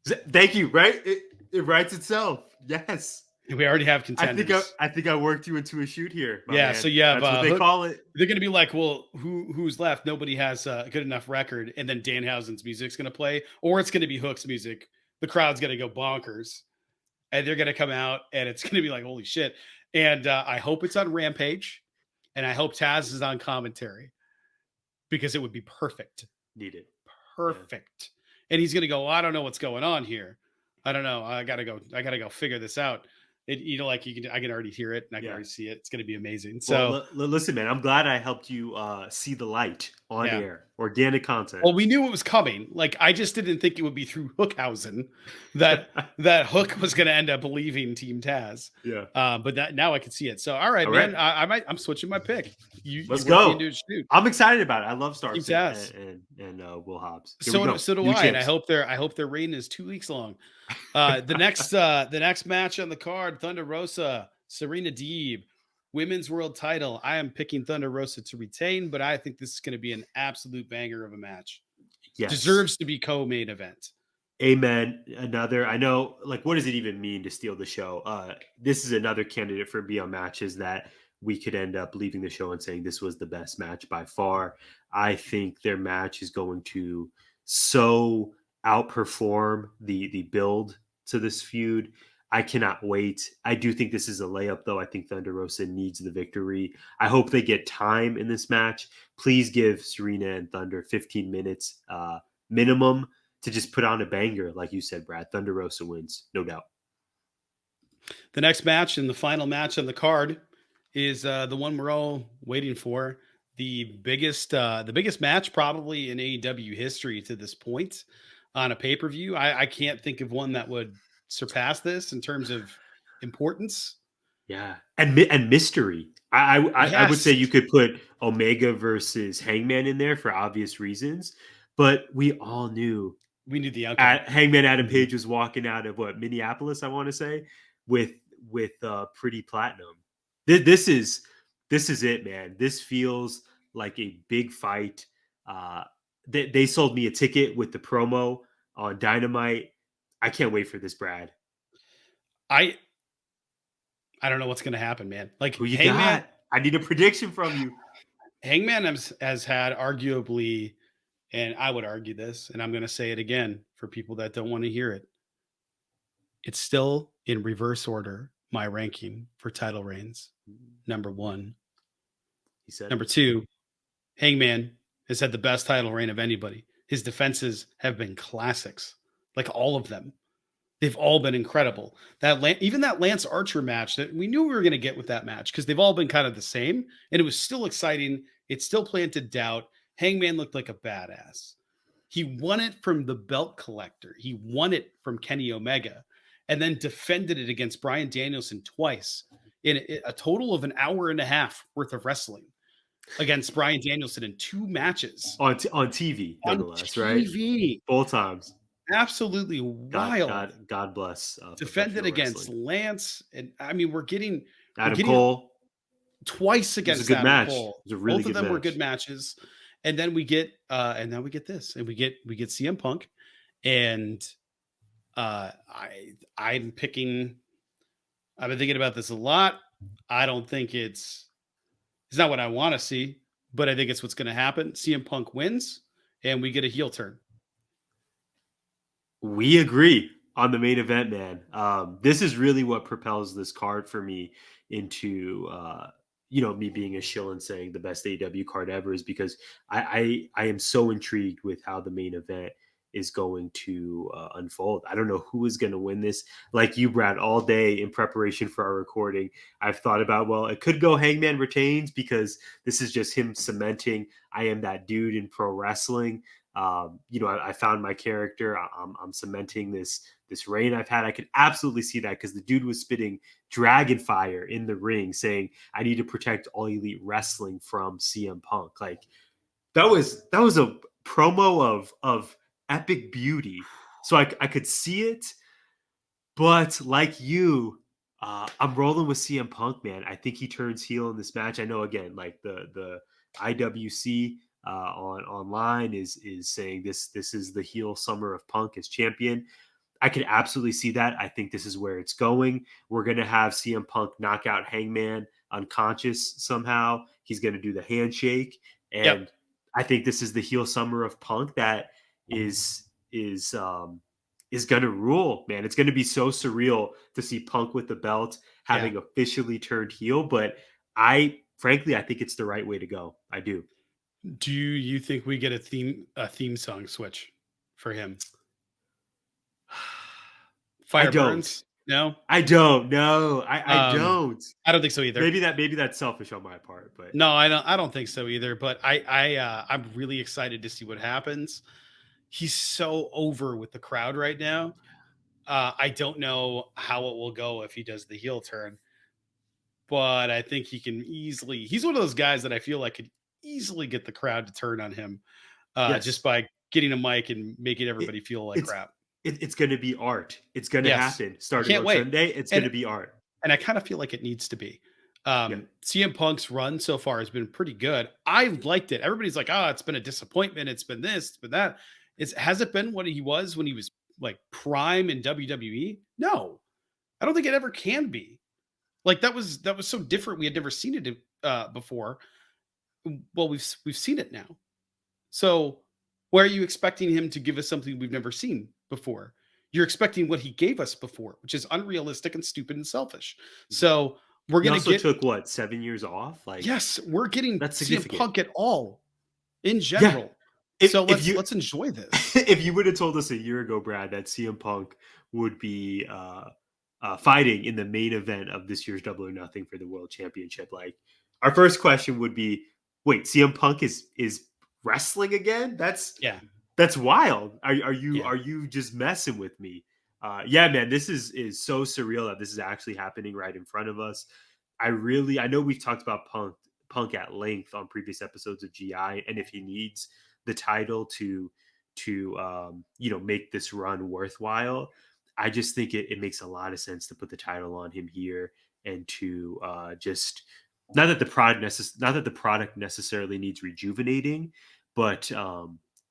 Speaker 3: Thank you. Right, it writes itself. Yes.
Speaker 2: We already have contenders.
Speaker 3: I think I worked you into a shoot here.
Speaker 2: Yeah,
Speaker 3: man.
Speaker 2: so you have
Speaker 3: That's what they call it.
Speaker 2: They're going to be like, well, who's left? Nobody has a good enough record, and then Danhausen's music's going to play, or it's going to be Hook's music. The crowd's going to go bonkers, and they're going to come out, and it's going to be like, holy shit! And I hope it's on Rampage, and I hope Taz is on commentary because it would be perfect.
Speaker 3: Needed.
Speaker 2: Perfect. Yeah. And he's going to go, well, I don't know what's going on here. I don't know. I gotta go figure this out. I can already hear it and I can already see it. It's going to be amazing. So
Speaker 3: listen, man, I'm glad I helped you see the light on air, organic content.
Speaker 2: Well, we knew it was coming. Like, I just didn't think it would be through Hookhausen that Hook was going to end up leaving Team Taz.
Speaker 3: Yeah.
Speaker 2: But now I can see it. So, all right, man, I'm switching my pick.
Speaker 3: Let's go.
Speaker 2: Shoot.
Speaker 3: I'm excited about it. I love Starks
Speaker 2: Team Taz
Speaker 3: and Will Hobbs.
Speaker 2: So do I. And I hope their reign is 2 weeks long. The next match on the card, Thunder Rosa, Serena Deeb, women's world title. I am picking Thunder Rosa to retain, but I think this is going to be an absolute banger of a match. Yes. Deserves to be co-main event.
Speaker 3: Amen. I know, like, what does it even mean to steal the show? This is another candidate for Beyond matches that we could end up leaving the show and saying this was the best match by far. I think their match is going to so outperform the build to this feud. I cannot wait. I do think this is a layup, though. I think Thunder Rosa needs the victory. I hope they get time in this match. Please give Serena and Thunder 15 minutes minimum to just put on a banger. Like you said, Brad, Thunder Rosa wins, no doubt.
Speaker 2: The next match and the final match on the card is the one we're all waiting for. The biggest match probably in AEW history to this point on a pay-per-view. I can't think of one that would surpass this in terms of importance.
Speaker 3: Yeah. And mystery. I would say you could put Omega versus Hangman in there for obvious reasons, but we knew
Speaker 2: the outcome.
Speaker 3: Hangman Adam Page was walking out of Minneapolis, I want to say, with Pretty Platinum. This is it, man. This feels like a big fight. They sold me a ticket with the promo on Dynamite. I can't wait for this, Brad.
Speaker 2: I don't know what's going to happen, man. Like,
Speaker 3: who you got? I need a prediction from you.
Speaker 2: Hangman has had arguably, and I would argue this, and I'm going to say it again for people that don't want to hear it. It's still in reverse order, my ranking for title reigns. Number 1.
Speaker 3: He said.
Speaker 2: Number 2, Hangman has had the best title reign of anybody. His defenses have been classics, like all of them. They've all been incredible. Even that Lance Archer match that we knew we were going to get with that match, because they've all been kind of the same, and it was still exciting. It still planted doubt. Hangman looked like a badass. He won it from the belt collector. He won it from Kenny Omega, and then defended it against Bryan Danielson twice in a total of an hour and a half worth of wrestling against Bryan Danielson in 2 matches
Speaker 3: on TV, nonetheless, right? Both times.
Speaker 2: Absolutely wild.
Speaker 3: God bless.
Speaker 2: Defended against Lance, and I mean, we're getting
Speaker 3: Cole
Speaker 2: twice against
Speaker 3: Adam
Speaker 2: match.
Speaker 3: Cole. It was a really
Speaker 2: Both of them were good matches, and then we get this, and we get CM Punk, and I'm picking. I've been thinking about this a lot. I don't think it's not what I want to see, but I think it's what's going to happen. CM Punk wins, and we get a heel turn.
Speaker 3: We agree on the main event, man. This is really what propels this card for me into me being a shill and saying the best AEW card ever is because I am so intrigued with how the main event is going to unfold. I don't know who is going to win this. Like you, Brad, all day in preparation for our recording, I've thought about, well, it could go Hangman retains because this is just him cementing I am that dude in pro wrestling. I found my character. I'm cementing this reign I've had. I could absolutely see that because the dude was spitting dragon fire in the ring, saying, "I need to protect all elite wrestling from CM Punk." Like that was a promo of epic beauty. So I could see it, but like you, I'm rolling with CM Punk, man. I think he turns heel in this match. I know again, like the IWC on online is saying this is the heel summer of Punk as champion. I can absolutely see that. I think this is where it's going. We're going to have CM Punk knock out Hangman unconscious somehow. He's going to do the handshake, and
Speaker 2: Yep.
Speaker 3: I think this is the heel summer of Punk that is going to rule, man. It's going to be so surreal to see Punk with the belt having officially turned heel, but I think it's the right way to go. I do.
Speaker 2: Do you think we get a theme song switch for him?
Speaker 3: I
Speaker 2: Fire
Speaker 3: don't.
Speaker 2: burns? No.
Speaker 3: I don't. No, I don't.
Speaker 2: I don't think so either.
Speaker 3: Maybe that's selfish on my part, but
Speaker 2: No, I don't think so either. But I'm really excited to see what happens. He's so over with the crowd right now. I don't know how it will go if he does the heel turn, but I think he can easily. He's one of those guys that I feel like could easily get the crowd to turn on him, just
Speaker 3: yes,
Speaker 2: by getting a mic and making
Speaker 3: it,
Speaker 2: everybody feel like
Speaker 3: it's
Speaker 2: crap.
Speaker 3: it's going to be art. It's going to
Speaker 2: Yes,
Speaker 3: happen starting
Speaker 2: can't
Speaker 3: on
Speaker 2: wait.
Speaker 3: Sunday. It's going
Speaker 2: And
Speaker 3: to be art.
Speaker 2: and I kind of feel like it needs to be.
Speaker 3: Yeah.
Speaker 2: CM Punk's run so far has been pretty good. I've liked it. Everybody's like, "Oh, it's been a disappointment. It's been this, it's been that." Has it been what he was when he was like prime in WWE? No, I don't think it ever can be. Like that was so different. We had never seen it before. Well, we've seen it now. So why are you expecting him to give us something we've never seen before? You're expecting what he gave us before, which is unrealistic and stupid and selfish.
Speaker 3: Mhm.
Speaker 2: So we're
Speaker 3: He
Speaker 2: gonna
Speaker 3: also
Speaker 2: get
Speaker 3: took what 7 years off. Like
Speaker 2: yes, we're getting
Speaker 3: that's
Speaker 2: CM
Speaker 3: significant.
Speaker 2: Punk at all in
Speaker 3: Yeah.
Speaker 2: general.
Speaker 3: If
Speaker 2: So
Speaker 3: if you
Speaker 2: let's enjoy this.
Speaker 3: if you would have told us a year ago, Brad, that CM Punk would be fighting in the main event of this year's Double or Nothing for the World Championship, like our first question would be, "Wait, CM Punk is wrestling again?
Speaker 2: Yeah,
Speaker 3: That's wild.
Speaker 2: yeah.
Speaker 3: Are you just messing with me?" Yeah, man, this is so surreal that this is actually happening right in front of us. I know we've talked about Punk at length on previous episodes of GI, and if he needs the title to make this run worthwhile, I just think it makes a lot of sense to put the title on him here and to just not that the product necessarily needs rejuvenating, but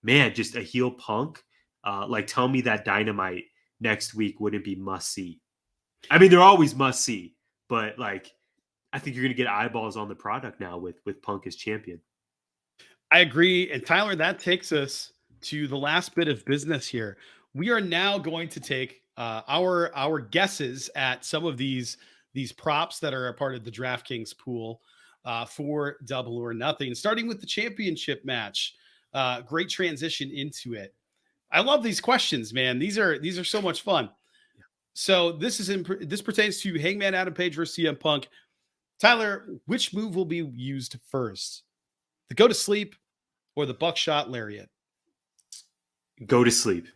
Speaker 3: man, just a heel Punk. Like, tell me that Dynamite next week wouldn't be must see. I mean, they're always must see, but like, I think you're going to get eyeballs on the product now with Punk as champion.
Speaker 2: I agree. And Tyler, that takes us to the last bit of business here. We are now going to take our guesses at some of these props that are a part of the DraftKings pool for Double or Nothing, starting with the championship match. Great transition into it. I love these questions, man. These are so much fun. So this pertains to Hangman Adam Page versus CM Punk. Tyler, which move will be used first? The go to sleep or the buckshot lariat?
Speaker 3: Go to sleep.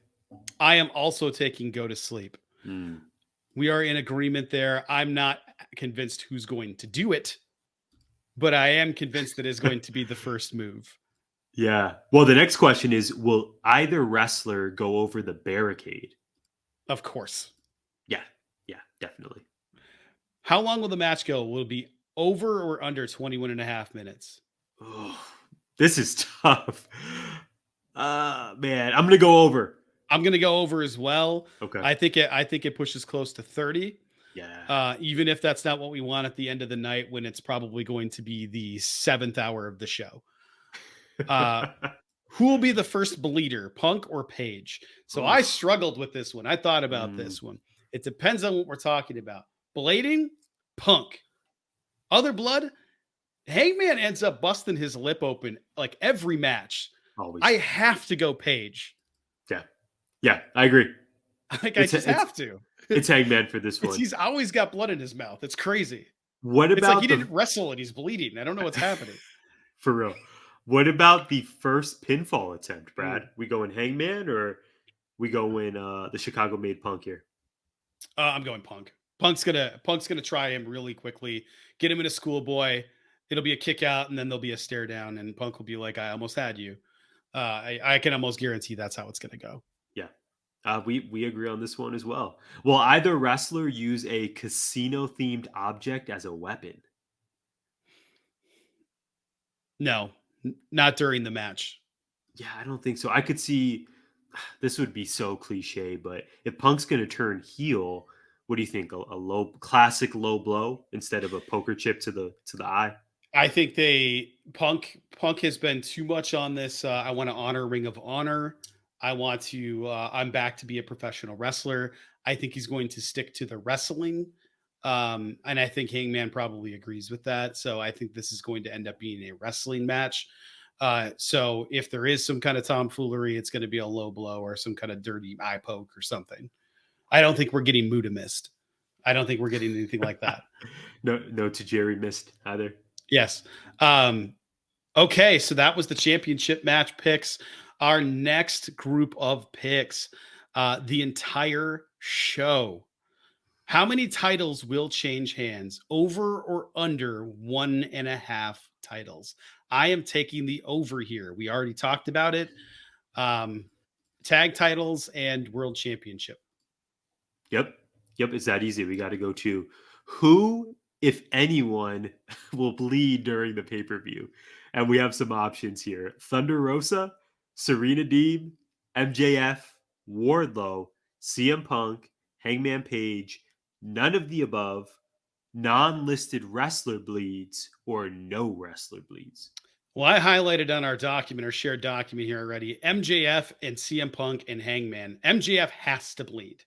Speaker 2: I am also taking go to sleep.
Speaker 3: Mm.
Speaker 2: We are in agreement there. I'm not convinced who's going to do it, but I am convinced that it's going to be the first move.
Speaker 3: Yeah. Well, the next question is, will either wrestler go over the barricade?
Speaker 2: Of course.
Speaker 3: Yeah. Yeah, definitely.
Speaker 2: How long will the match go? Will it be over or under 21 and a half minutes?
Speaker 3: Oh, this is tough. Man, I'm gonna go over.
Speaker 2: I'm going to go over as well.
Speaker 3: Okay.
Speaker 2: I think it pushes close to 30.
Speaker 3: Yeah.
Speaker 2: Even if that's not what we want at the end of the night, when it's probably going to be the 7th hour of the show. Who will be the first bleeder, Punk or Page? So I struggled with this one. I thought about this one. It depends on what we're talking about. Blading, Punk. Other blood, Hangman ends up busting his lip open like every match.
Speaker 3: Always.
Speaker 2: I have to go Page.
Speaker 3: Yeah, I agree.
Speaker 2: Like I just have to.
Speaker 3: It's Hangman for this one.
Speaker 2: He's always got blood in his mouth. It's crazy.
Speaker 3: What
Speaker 2: It's
Speaker 3: about
Speaker 2: like he didn't wrestle and he's bleeding. I don't know what's happening.
Speaker 3: For real. What about the first pinfall attempt, Brad? We going Hangman or we going the Chicago made Punk here?
Speaker 2: I'm going Punk. Punk's gonna try him really quickly, get him in a schoolboy. It'll be a kick out, and then there'll be a stare down, and Punk will be like, "I almost had you." I can almost guarantee that's how it's gonna go.
Speaker 3: Yeah, we agree on this one as well. Will either wrestler use a casino themed object as a weapon?
Speaker 2: No, not during the match.
Speaker 3: Yeah, I don't think so. I could see this would be so cliche, but if Punk's going to turn heel, what do you think? A low classic low blow instead of a poker chip to the eye?
Speaker 2: I think Punk has been too much on this. I want to honor Ring of Honor. I'm back to be a professional wrestler. I think he's going to stick to the wrestling. And I think Hangman probably agrees with that. So I think this is going to end up being a wrestling match. So if there is some kind of tomfoolery, it's going to be a low blow or some kind of dirty eye poke or something. I don't think we're getting Muda missed. I don't think we're getting anything like that.
Speaker 3: No to Jerry missed either.
Speaker 2: Yes. Okay, so that was the championship match picks. Our next group of picks, the entire show. How many titles will change hands? Over or under 1.5 titles? I am taking the over here. We already talked about it. Tag titles and world championship.
Speaker 3: Yep. It's that easy. We got to go to who, if anyone, will bleed during the pay-per-view. And we have some options here. Thunder Rosa, Serena Deeb, MJF, Wardlow, CM Punk, Hangman Page, none of the above, non-listed wrestler bleeds, or no wrestler bleeds.
Speaker 2: Well, I highlighted on our document, our shared document here already, MJF and CM Punk and Hangman. MJF has to bleed.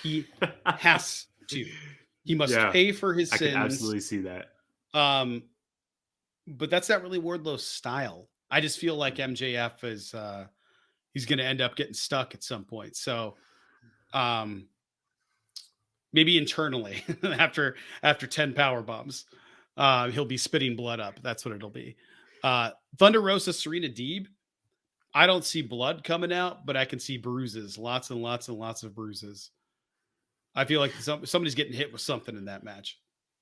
Speaker 2: He has to. He must pay for his sins.
Speaker 3: I can absolutely see that.
Speaker 2: But that's not really Wardlow's style. I just feel like MJF is he's going to end up getting stuck at some point. So maybe internally after 10 power bombs, he'll be spitting blood up. That's what it'll be. Thunder Rosa, Serena Deeb. I don't see blood coming out, but I can see bruises, lots and lots and lots of bruises. I feel like somebody's getting hit with something in that match.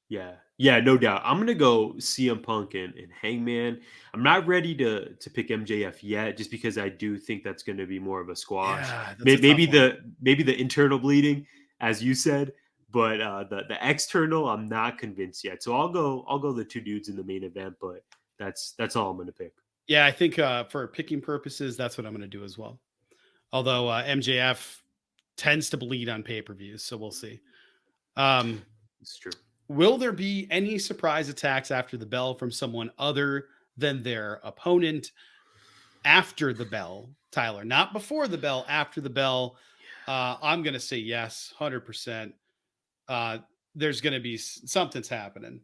Speaker 3: Yeah, no doubt. I'm gonna go CM Punk and Hangman. I'm not ready to pick MJF yet, just because I do think that's going to be more of a squash.
Speaker 2: Yeah,
Speaker 3: maybe the internal bleeding, as you said, but the external, I'm not convinced yet. So I'll go the two dudes in the main event, but that's all I'm going to pick.
Speaker 2: Yeah, I think for picking purposes, that's what I'm going to do as well. Although MJF tends to bleed on pay-per-views, so we'll see.
Speaker 3: It's true.
Speaker 2: Will there be any surprise attacks after the bell from someone other than their opponent after the bell, Tyler? Not before the bell, after the bell. I'm going to say yes, 100%. There's going to be something's happening.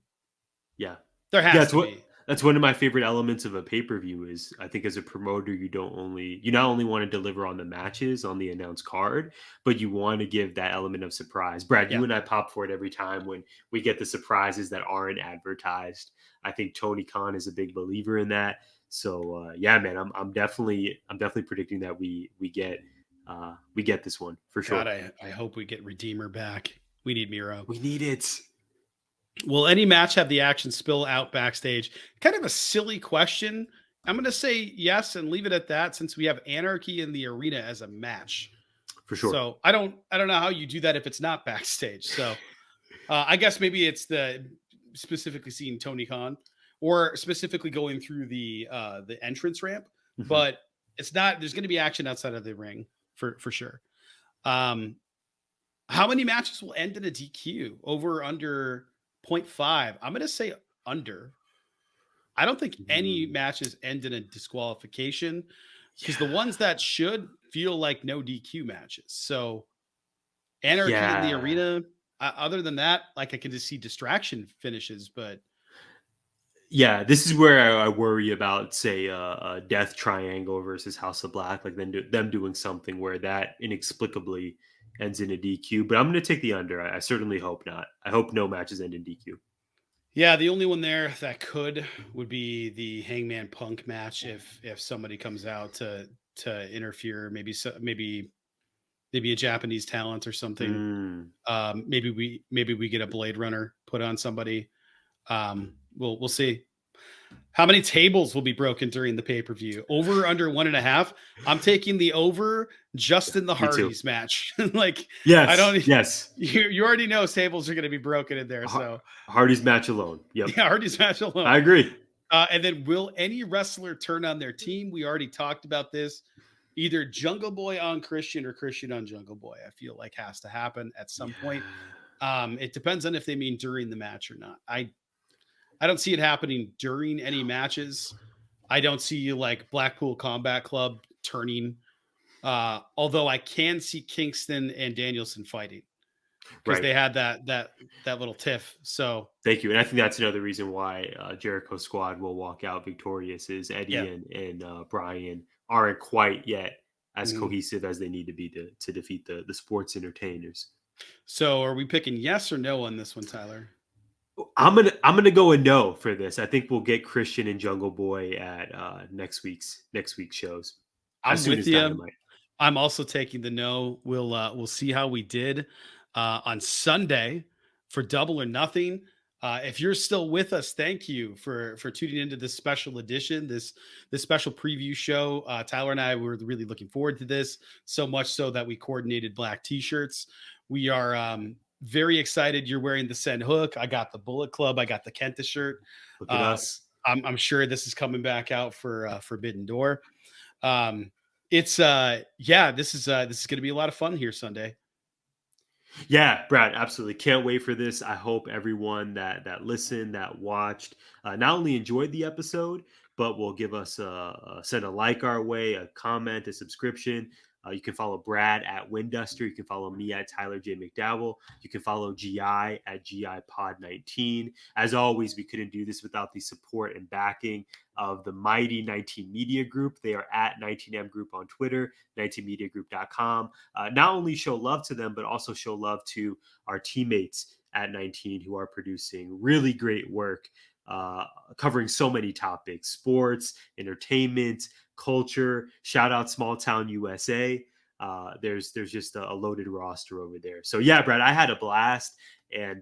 Speaker 3: Yeah.
Speaker 2: There has to be.
Speaker 3: That's one of my favorite elements of a pay-per-view is I think as a promoter, you not only want to deliver on the matches on the announced card, but you want to give that element of surprise. Brad, you and I pop for it every time when we get the surprises that aren't advertised. I think Tony Khan is a big believer in that. So yeah, man, I'm definitely predicting that we get this one for sure.
Speaker 2: God, I hope we get Redeemer back. We need Miro.
Speaker 3: We need it.
Speaker 2: Will any match have the action spill out backstage? Kind of a silly question. I'm going to say yes and leave it at that, since we have Anarchy in the arena as a match.
Speaker 3: For sure.
Speaker 2: So I don't know how you do that if it's not backstage. So I guess maybe it's the specifically seeing Tony Khan or specifically going through the entrance ramp, but it's not. There's going to be action outside of the ring for sure. How many matches will end in a DQ? Over or under 0.5? I'm going to say under. I don't think any matches end in a disqualification. because the ones that should feel like no DQ matches. So anarchy in the
Speaker 3: Yeah.
Speaker 2: arena. Other than that, like I can just see distraction finishes, but
Speaker 3: Yeah, this is where I worry about, say, a Death Triangle versus House of Black, like them doing something where that inexplicably ends in a DQ. But I'm going to take the under. I certainly hope not. I hope no matches end in DQ.
Speaker 2: yeah, the only one there that would be the Hangman Punk match if somebody comes out to interfere, maybe a Japanese talent or something.
Speaker 3: Mm,
Speaker 2: Maybe we get a Blade Runner put on somebody. We'll see. How many tables will be broken during the pay-per-view? Over or under 1.5? I'm taking the over just in the
Speaker 3: me too.
Speaker 2: Hardys match. Like,
Speaker 3: Yes.
Speaker 2: I don't.
Speaker 3: Yes.
Speaker 2: You already know tables are going to be broken in there. So
Speaker 3: Hardy's match alone. Yep.
Speaker 2: yeah, Hardys match alone.
Speaker 3: I agree.
Speaker 2: And then will any wrestler turn on their team? We already talked about this. Either Jungle Boy on Christian or Christian on Jungle Boy. I feel like has to happen at some point. It depends on if they mean during the match or not. I don't see it happening during any matches. I don't see like Blackpool Combat Club turning. Although I can see Kingston and Danielson fighting because they had that little tiff. So
Speaker 3: thank you, and I think that's another reason why Jericho Squad will walk out victorious. Is Eddie and Brian aren't quite yet as cohesive as they need to be to defeat the sports entertainers.
Speaker 2: So are we picking yes or no on this one, Tyler?
Speaker 3: I'm gonna go a no for this. I think we'll get Christian and Jungle Boy at next week's shows.
Speaker 2: I'm with you. Dynamite. I'm also taking the no. We'll see how we did on Sunday for Double or Nothing. If you're still with us, thank you for tuning into this special edition, this special preview show. Tyler and I were really looking forward to this, so much so that we coordinated black T-shirts. We are very excited. You're wearing the Send Hook. I got the Bullet Club. I got the Kenta shirt.
Speaker 3: Look at us.
Speaker 2: I'm sure this is coming back out for Forbidden Door. This is going to be a lot of fun here Sunday.
Speaker 3: Yeah, Brad, absolutely. Can't wait for this. I hope everyone that listened, that watched, not only enjoyed the episode, but will give us send a like our way, a comment, a subscription. You can follow Brad at Winduster. You can follow me at Tyler J. McDowell. You can follow GI at GIPod19. As always, we couldn't do this without the support and backing of the mighty 19 Media Group. They are at 19M Group on Twitter, 19mediagroup.com. Not only show love to them, but also show love to our teammates at 19 who are producing really great work, covering so many topics: sports, entertainment, culture. Shout out Small Town USA. There's just a loaded roster over there. So yeah, Brad, I had a blast, and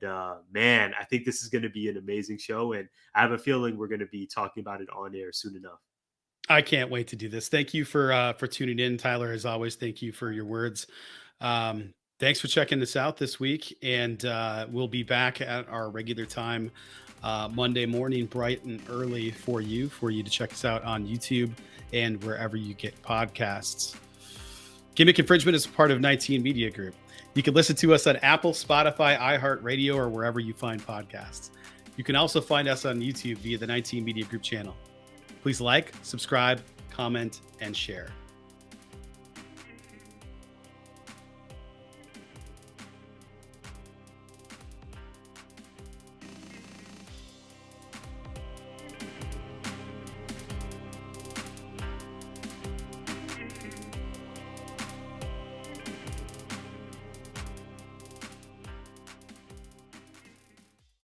Speaker 3: man, I think this is going to be an amazing show, and I have a feeling we're going to be talking about it on air soon enough.
Speaker 2: I can't wait to do this. Thank you for tuning in, Tyler. As always, thank you for your words. Thanks for checking this out this week, and we'll be back at our regular time Monday morning, bright and early for you to check us out on YouTube and wherever you get podcasts. Gimmick Infringement is part of 19 Media Group. You can listen to us on Apple, Spotify, iHeartRadio, or wherever you find podcasts. You can also find us on YouTube via the 19 Media Group channel. Please like, subscribe, comment, and share.